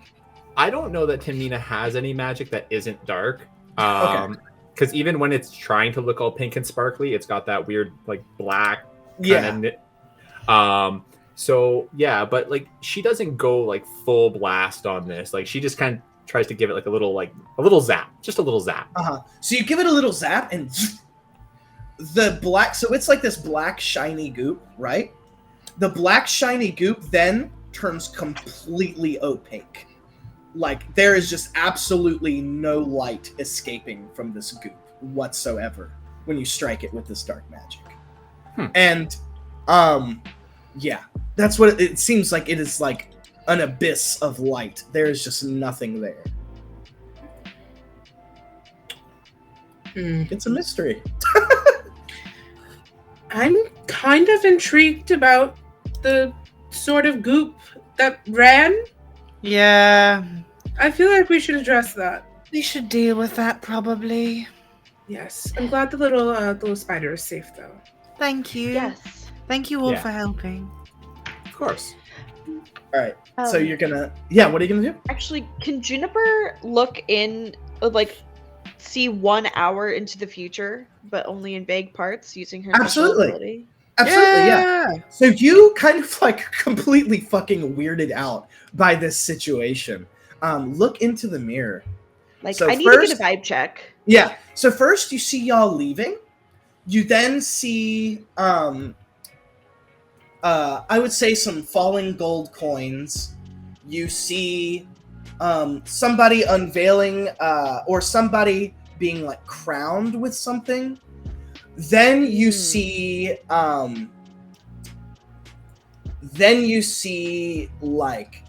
I don't know that Timnina has any magic that isn't dark. Okay. Because even when it's trying to look all pink and sparkly, it's got that weird like black Yeah. So yeah, but like she doesn't go like full blast on this. Like she just kind of tries to give it like a little zap, just a little zap. So you give it a little zap, and the black. So it's like this black shiny goop, right? The black shiny goop then turns completely opaque. Like there is just absolutely no light escaping from this goop whatsoever when you strike it with this dark magic. And yeah, that's what it seems like. It is like an abyss of light. There is just nothing there. It's a mystery. I'm kind of intrigued about the sort of goop that ran. Yeah. I feel like we should address that. We should deal with that probably. Yes. I'm glad the little spider is safe though. Thank you. Yes. Thank you all Yeah. for helping. Of course. All right. So you're gonna, what are you gonna do? Actually, can Juniper look in, like, see 1 hour into the future, but only in vague parts using her special Absolutely. ability? Absolutely, yeah. So you kind of like completely fucking weirded out by this situation. Look into the mirror. Like, So I need to first- get a vibe check. Yeah. So first you see y'all leaving. You then see I would say some falling gold coins. You see somebody unveiling or somebody being like crowned with something. Then you see like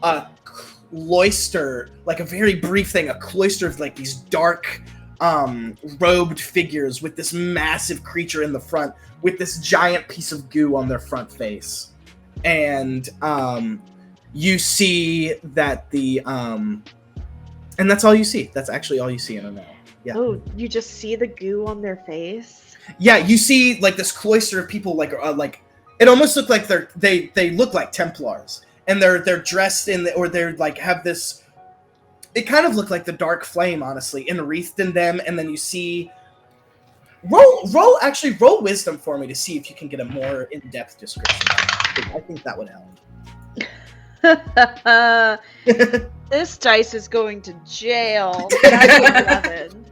a cloister, like a very brief thing, a cloister of like these dark robed figures with this massive creature in the front with this giant piece of goo on their front face. And you see that and that's all you see. That's actually all you see in a now. Yeah. Oh, you just see the goo on their face? Yeah, you see like this cloister of people like it almost look like they look like Templars, and they're dressed in or they're like have this. It kind of look like the dark flame, honestly, enwreathed in them, and then you see. Roll wisdom for me to see if you can get a more in-depth description. I think that would help. This dice is going to jail. That's an 11.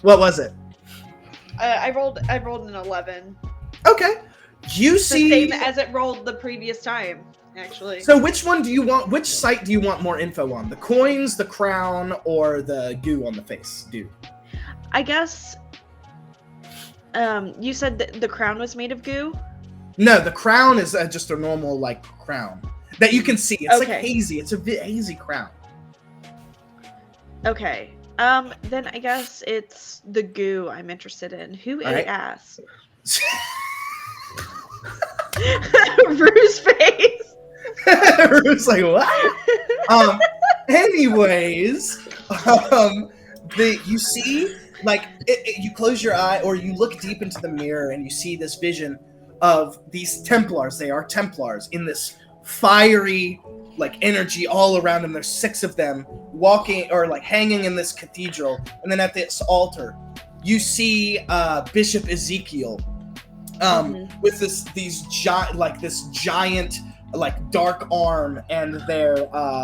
What was it? I rolled an 11. Okay. You The see. same as it rolled the previous time, actually. So which one do you want? Which site do you want more info on? The coins, the crown, or the goo on the face, dude? I guess You said that the crown was made of goo? No, the crown is just a normal like crown that you can see. It's like Okay. hazy. It's a bit hazy crown. Okay. Then I guess it's the goo I'm interested in. Who All ate right. ass? Rue's face. It's like what? Anyways, you see, like, you close your eye or you look deep into the mirror and you see this vision of these Templars. They are Templars in this fiery, like, energy all around them. There's 6 of them walking or like hanging in this cathedral, and then at this altar, you see Bishop Ezekiel, with this giant like dark arm, and they're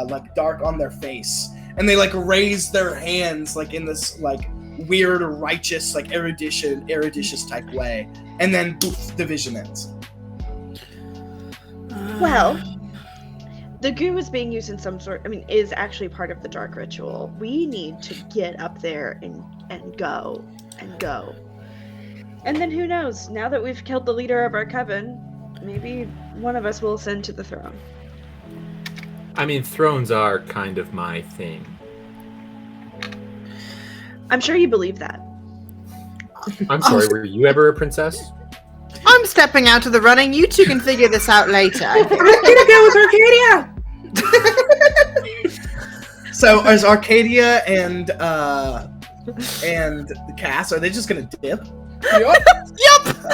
like dark on their face, and they like raise their hands like in this like weird righteous like eruditious type way, and then poof, the vision ends. Well, the goo is being used in some sort, is actually part of the dark ritual. We need to get up there and go. And then who knows, now that we've killed the leader of our coven, maybe one of us will ascend to the throne. I mean, thrones are kind of my thing. I'm sure you believe that. I'm sorry, were you ever a princess? I'm stepping out of the running. You two can figure this out later. I'm gonna go with Arcadia. So is Arcadia and Cass, are they just gonna dip? Yep.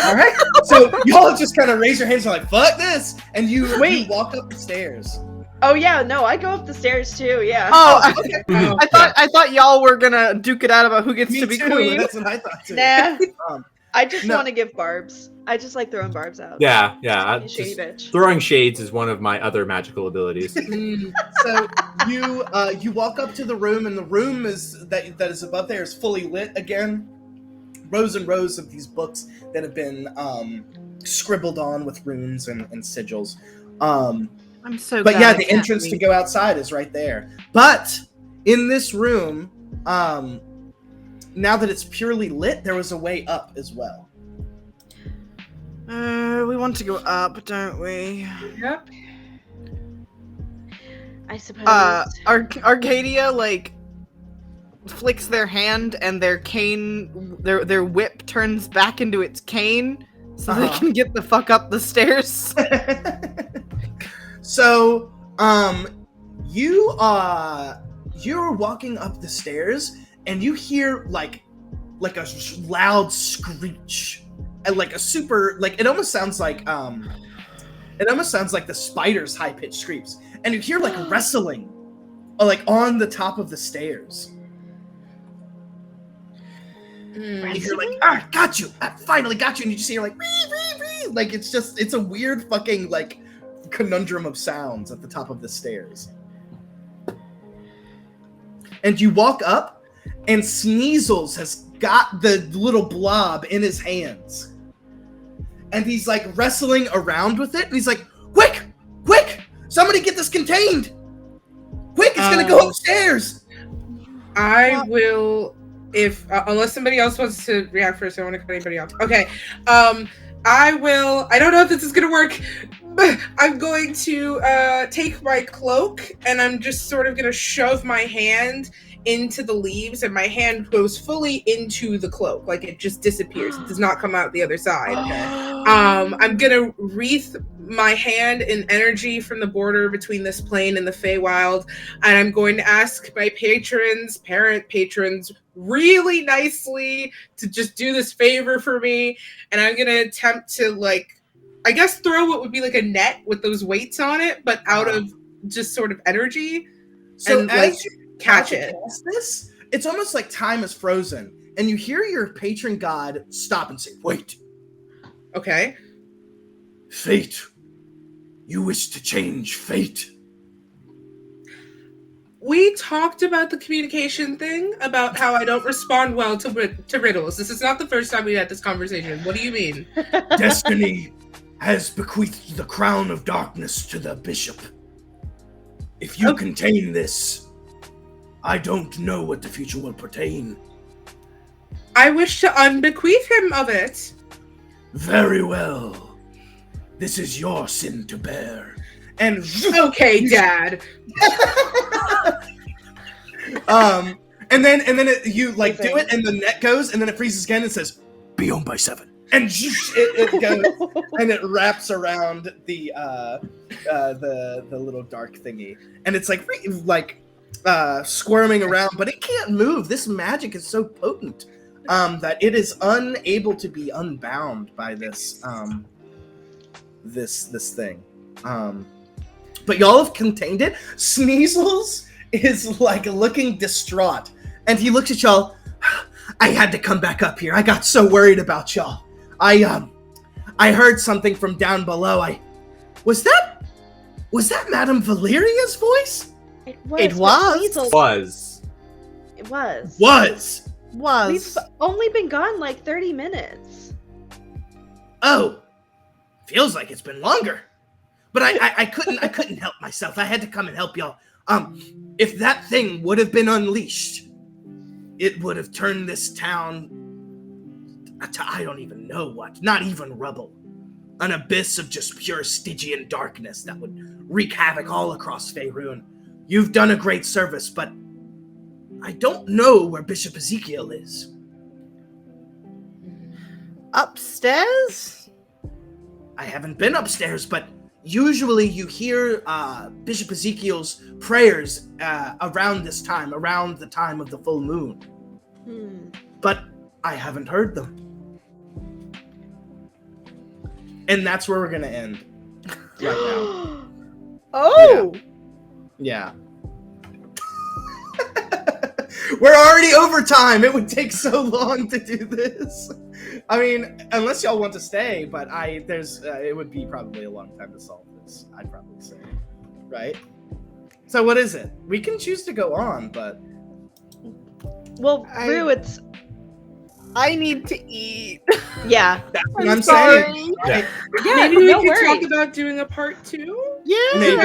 All right. So y'all just kind of raise your hands and are like, "Fuck this!" And you walk up the stairs. Oh yeah, no, I go up the stairs too, yeah. Oh, Okay. I thought y'all were gonna duke it out about who gets Me to be too. queen. That's what I thought too. Nah. Um, I just no. want to give barbs. I just like throwing barbs out. Yeah. You shady Just bitch. throwing shades is one of my other magical abilities. So you walk up to the room, and the room that is above there is fully lit again. Rows and rows of these books that have been scribbled on with runes and sigils. I'm so But glad yeah, I the can't entrance to read. go outside is right there. But in this room, now that it's purely lit, there was a way up as well. We want to go up, don't we? Yep. I suppose. Arcadia like flicks their hand, and their cane, their whip turns back into its cane, so they can get the fuck up the stairs. So, you're walking up the stairs, and you hear like a loud screech, and like a super it almost sounds like the spider's high pitched screams, and you hear like wrestling, like on the top of the stairs. And you're like, got you! I finally got you! And you just hear like, wee, wee, wee. Like it's a weird fucking like conundrum of sounds at the top of the stairs. And you walk up, and Sneasels has got the little blob in his hands, and he's like wrestling around with it. And he's like, "Quick, quick! Somebody get this contained! Quick! It's gonna go upstairs!" I will, if unless somebody else wants to react first, I don't want to cut anybody off. Okay, I will. I don't know if this is gonna work, but I'm going to take my cloak, and I'm just sort of gonna shove my hand into the leaves, and my hand goes fully into the cloak, like it just disappears. It does not come out the other side. I'm gonna wreath my hand in energy from the border between this plane and the Feywild, and I'm going to ask my parent patrons, really nicely to just do this favor for me, and I'm gonna attempt to I guess throw what would be like a net with those weights on it, but out of just sort of energy, So and as you catch it. cast this, it's almost like time is frozen, and you hear your patron god stop and say, "Wait, Okay. fate. You wish to change fate." We talked about the communication thing, about how I don't respond well to riddles. This is not the first time we had this conversation. What do you mean? Destiny has bequeathed the crown of darkness to the bishop. If you contain this, I don't know what the future will pertain. I wish to unbequeath him of it. Very well. This is your sin to bear. And Okay, Dad. and then you like do it, and the net goes, and then it freezes again and says, "Be home by 7." And it goes, and it wraps around the little dark thingy, and it's like squirming around, but it can't move. This magic is so potent that it is unable to be unbound by this this thing. But y'all have contained it. Sneasels is like looking distraught, and he looks at y'all. I had to come back up here. I got so worried about y'all. I heard something from down below. Was that Madame Valeria's voice? It It was. It was. We've only been gone like 30 minutes. Oh, feels like it's been longer. But I couldn't help myself. I had to come and help y'all. If that thing would have been unleashed, it would have turned this town to I don't even know what. Not even rubble. An abyss of just pure Stygian darkness that would wreak havoc all across Faerun. You've done a great service, but I don't know where Bishop Ezekiel is. Upstairs? I haven't been upstairs, but usually you hear Bishop Ezekiel's prayers around this time, around the time of the full moon. But I haven't heard them. And that's where we're going to end right now. Oh! Yeah. We're already over time. It would take so long to do this. I mean, unless y'all want to stay, but it would be probably a long time to solve this, I'd probably say. Right? So what is it? We can choose to go on, but... Well, Rue, I need to eat. Yeah. That's what I'm saying. Yeah. Yeah, Maybe we no could worries. talk about doing a part 2? Yeah. Maybe.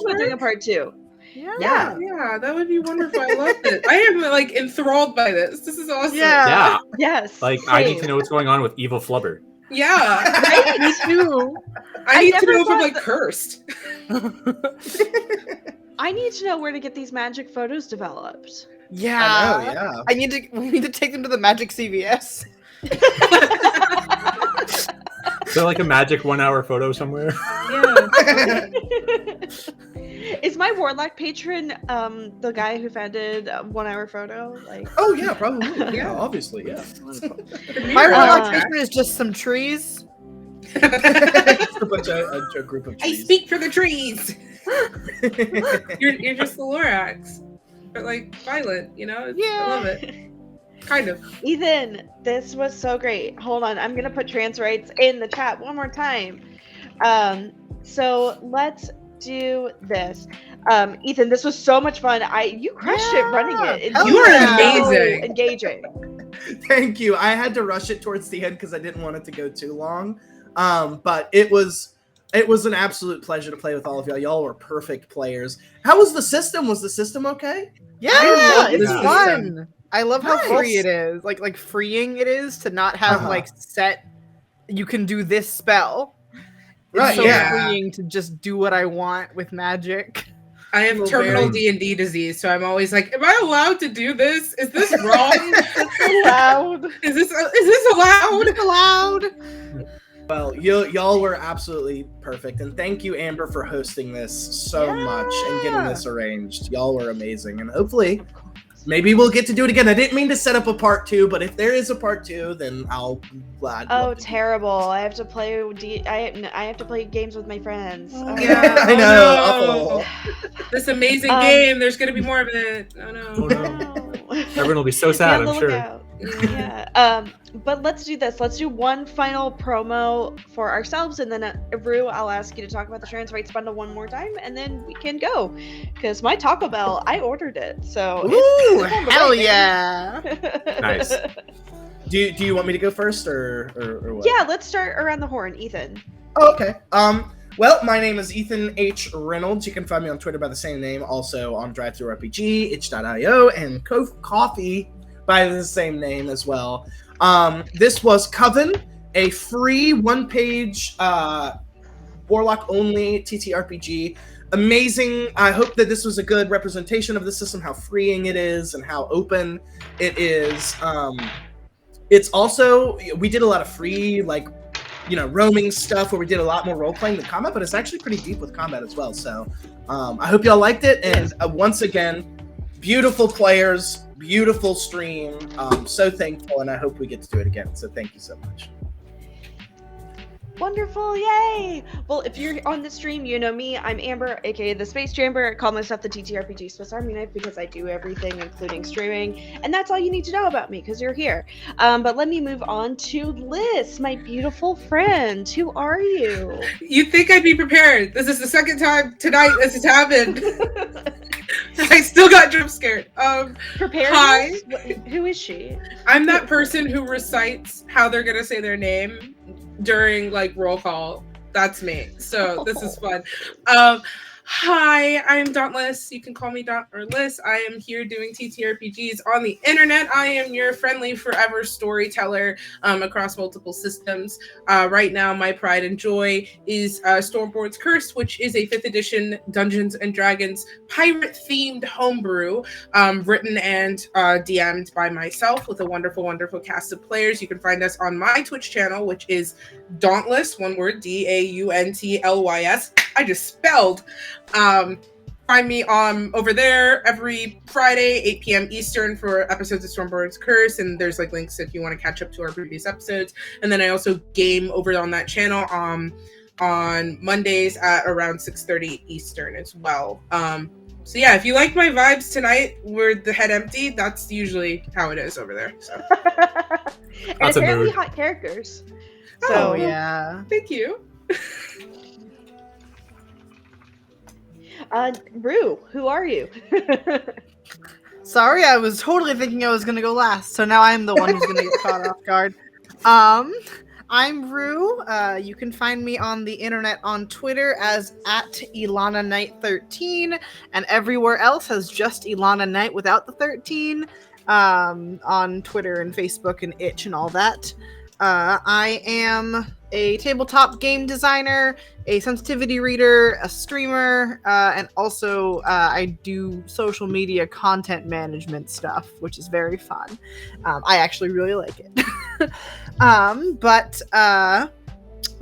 We're doing a part 2. Yeah. Yeah, that would be wonderful. I love it. I am like enthralled by this. This is awesome. Yeah. Yes. Like, I need to know what's going on with Evil Flubber. Yeah. Me too. I need to never know if I'm thought like that- cursed. I need to know where to get these magic photos developed. Yeah. I know, yeah. We need to take them to the Magic CVS. Is there like a magic 1 hour photo somewhere? Yeah. Is my warlock patron the guy who founded 1 Hour Photo? Like, Oh, yeah, probably. Yeah, obviously, yeah. My warlock Uh, patron is just some trees. a group of I trees. speak for the trees. You're just the Lorax, but like violent, you know? I love it. Kind of. Ethan, this was so great. Hold on, I'm gonna put trans rights in the chat one more time. So let's do this. Ethan, this was so much fun. You crushed it running it. It's You are amazing. Engaging. Thank you. I had to rush it towards the end because I didn't want it to go too long. But it was an absolute pleasure to play with all of y'all. Y'all were perfect players. How was the system? Was the system okay? Yeah, love it's this fun. I love how Nice. free it is. Like freeing it is to not have like set. You can do this spell. Right, It's so yeah. freeing to just do what I want with magic. I have Well, terminal very- D&D disease, so I'm always like, am I allowed to do this? Is this wrong? Loud. Is this allowed? Allowed. Well, y'all were absolutely perfect. And thank you, Amber, for hosting this so much and getting this arranged. Y'all were amazing. And hopefully, maybe we'll get to do it again. I didn't mean to set up a part 2, but if there is a part 2, then I'll be glad. Oh, terrible! I have to play. I have to play games with my friends. Oh, Yeah. I know. No. This amazing game. There's gonna be more of it. Oh no. Oh, no. no. Everyone will be so sad, Be on I'm the sure. lookout. Yeah. But let's do this. Let's do one final promo for ourselves, and then Rue, I'll ask you to talk about the trans rights bundle one more time, and then we can go. Because my Taco Bell, I ordered it, so Ooh, it's on the hell way, yeah! baby. Nice. Do you want me to go first or what? Yeah, let's start around the horn, Ethan. Oh, okay. Well, my name is Ethan H. Reynolds. You can find me on Twitter by the same name, also on DriveThruRPG, itch.io, and Coffee by the same name as well. This was Coven, a free one-page Warlock-only TTRPG. Amazing. I hope that this was a good representation of the system, how freeing it is and how open it is. It's also, we did a lot of free, roaming stuff where we did a lot more role-playing than combat, but it's actually pretty deep with combat as well. So I hope y'all liked it. And once again, beautiful players, beautiful stream. So thankful, and I hope we get to do it again. So thank you so much. Wonderful, yay! Well, if you're on the stream, you know me. I'm Amber, aka the Space Jamber. I call myself the TTRPG Swiss Army Knife because I do everything, including streaming. And that's all you need to know about me, because you're here. But let me move on to Liz, my beautiful friend. Who are you? You'd think I'd be prepared. This is the second time tonight this has happened. I still got jump scared. Prepared? Hi. Who is she? I'm that person who recites how they're gonna say their name during roll call. That's me. So this is fun. Hi, I'm Dauntless. You can call me Daunt or Liz. I am here doing TTRPGs on the internet. I am your friendly forever storyteller across multiple systems. Right now, my pride and joy is Stormborn's Curse, which is a 5th edition Dungeons and Dragons pirate-themed homebrew written and DM'd by myself with a wonderful, wonderful cast of players. You can find us on my Twitch channel, which is Dauntless, one word, DAUNTLYS. I just spelled. Find me over there every Friday, 8 p.m. Eastern for episodes of Stormborn's Curse, and there's links if you want to catch up to our previous episodes. And then I also game over on that channel on Mondays at around 6:30 Eastern as well. So yeah, if you like my vibes tonight, with the head empty, that's usually how it is over there. So. And That's a apparently mood. hot characters. So yeah. Thank you. Rue, who are you? Sorry, I was totally thinking I was gonna go last, so now I'm the one who's gonna get caught off guard. I'm Rue. You can find me on the internet on Twitter as @IlanaKnight13, and everywhere else as just Ilana Knight without the 13. On Twitter and Facebook and Itch and all that. I am a tabletop game designer, a sensitivity reader, a streamer, and also I do social media content management stuff, which is very fun. I actually really like it. But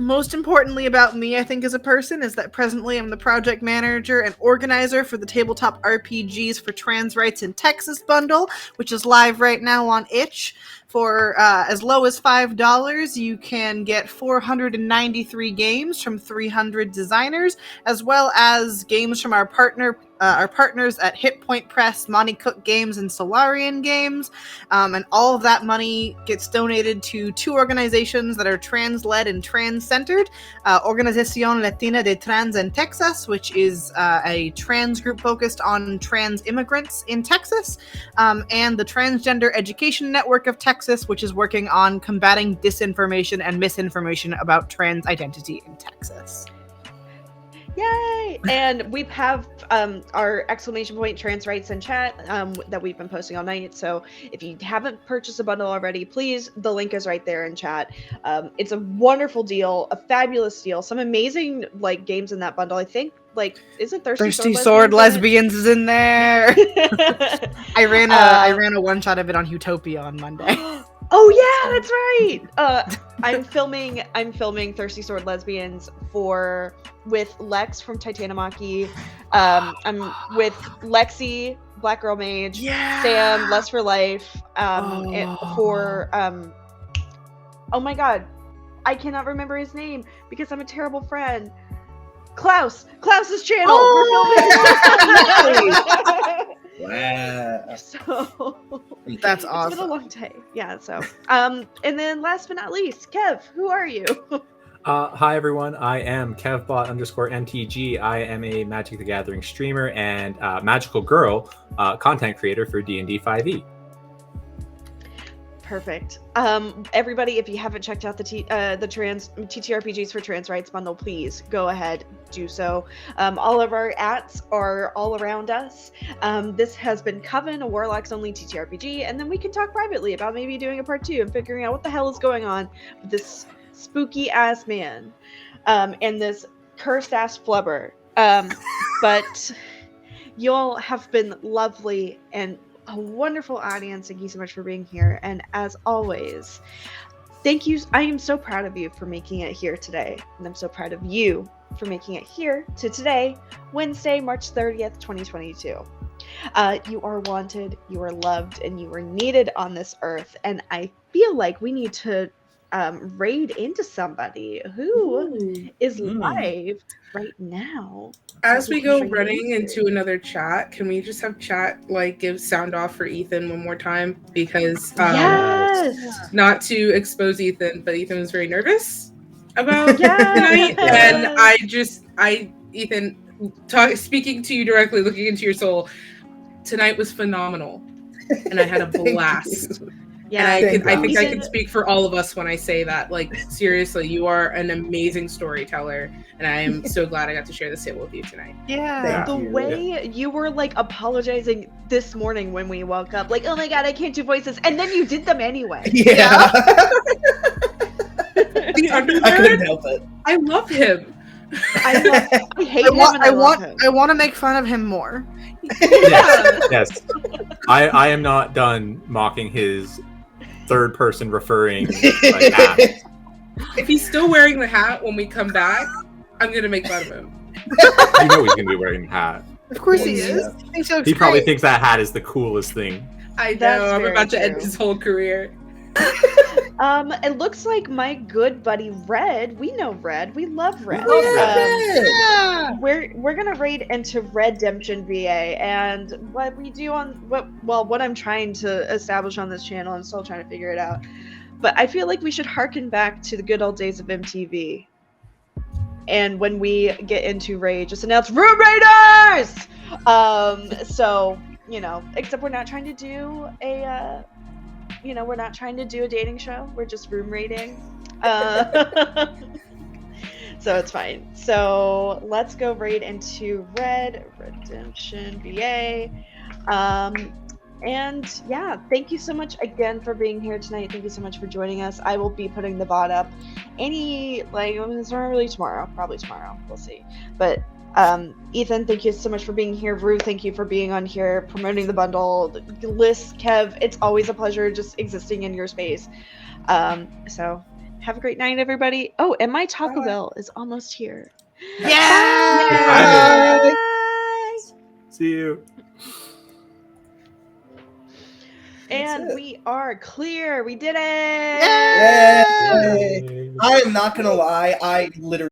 most importantly about me, I think, as a person, is that presently I'm the project manager and organizer for the Tabletop RPGs for Trans Rights in Texas bundle, which is live right now on Itch. For as low as $5, you can get 493 games from 300 designers, as well as games from our partners at Hit Point Press, Monty Cook Games, and Solarian Games. And all of that money gets donated to 2 organizations that are trans-led and trans-centered. Organización Latina de Trans en Texas, which is a trans group focused on trans immigrants in Texas, and the Transgender Education Network of Texas, which is working on combating disinformation and misinformation about trans identity in Texas. Yay! And we have our exclamation point trans rights in chat that we've been posting all night. So if you haven't purchased a bundle already, please, the link is right there in chat. It's a wonderful deal, a fabulous deal, some amazing games in that bundle. I think is it Thirsty Sword Lesbians is in there. I ran a one shot of it on Utopia on Monday. Oh yeah, that's right. I'm filming Thirsty Sword Lesbians with Lex from Titanomachy. I'm with Lexi, Black Girl Mage, Sam, Less for Life. Oh my god, I cannot remember his name because I'm a terrible friend. Klaus's channel. We're filming. Wow. So that's It's awesome. been a long day. Yeah. So and then last but not least, Kev, who are you? Hi everyone, I am KevBot_MTG. I am a Magic the Gathering streamer and magical girl content creator for D&D 5e. Perfect. Everybody, if you haven't checked out the TTRPGs for Trans Rights bundle, please go ahead, do so. All of our ats are all around us. This has been Coven, a Warlocks only TTRPG, and then we can talk privately about maybe doing a part 2 and figuring out what the hell is going on with this spooky ass man and this cursed ass flubber. But y'all have been lovely and a wonderful audience. Thank you so much for being here. And as always, thank you. I am so proud of you for making it here today. And I'm so proud of you for making it here to today, Wednesday, March 30th, 2022. You are wanted, you are loved, and you are needed on this earth. And I feel like we need to raid into somebody who is live right now. As we go running into another chat, can we just have chat like give sound off for Ethan one more time? Because yes, not to expose Ethan, but Ethan was very nervous about tonight, and Ethan, speaking to you directly, looking into your soul, tonight was phenomenal, and I had a blast. Yeah, and I think I can speak for all of us when I say that. Like, seriously, you are an amazing storyteller, and I am so glad I got to share this table with you tonight. Yeah, the way you were like apologizing this morning when we woke up, like, oh my god, I can't do voices, and then you did them anyway. Yeah. I couldn't help it. I love him. I hate him. I want to make fun of him more. Yes. I am not done mocking his third-person referring like, hat. If he's still wearing the hat when we come back, I'm gonna make fun of him. You know he's gonna be wearing the hat. Of course he is. He probably thinks that hat is the coolest thing. I know. I'm about to end his whole career. It looks like my good buddy Red. We know Red. We love Red. We're gonna raid into Redemption VA, and what we do on what I'm trying to establish on this channel. I'm still trying to figure it out, but I feel like we should harken back to the good old days of MTV. And when we get into raid, just announce Room Raiders. So except we're not trying to do a. We're not trying to do a dating show. We're just room raiding. So it's fine. So let's go raid into Redemption VA. And yeah, thank you so much again for being here tonight. Thank you so much for joining us. I will be putting the bot up it's not really tomorrow. Probably tomorrow. We'll see. But Ethan, thank you so much for being here. Rue, thank you for being on here, promoting the bundle. Liz, Kev, it's always a pleasure just existing in your space. So have a great night, everybody. Oh, and my Taco Bell is almost here. Yeah! Bye! See you. And we are clear. We did it! Yay! I am not gonna lie, I literally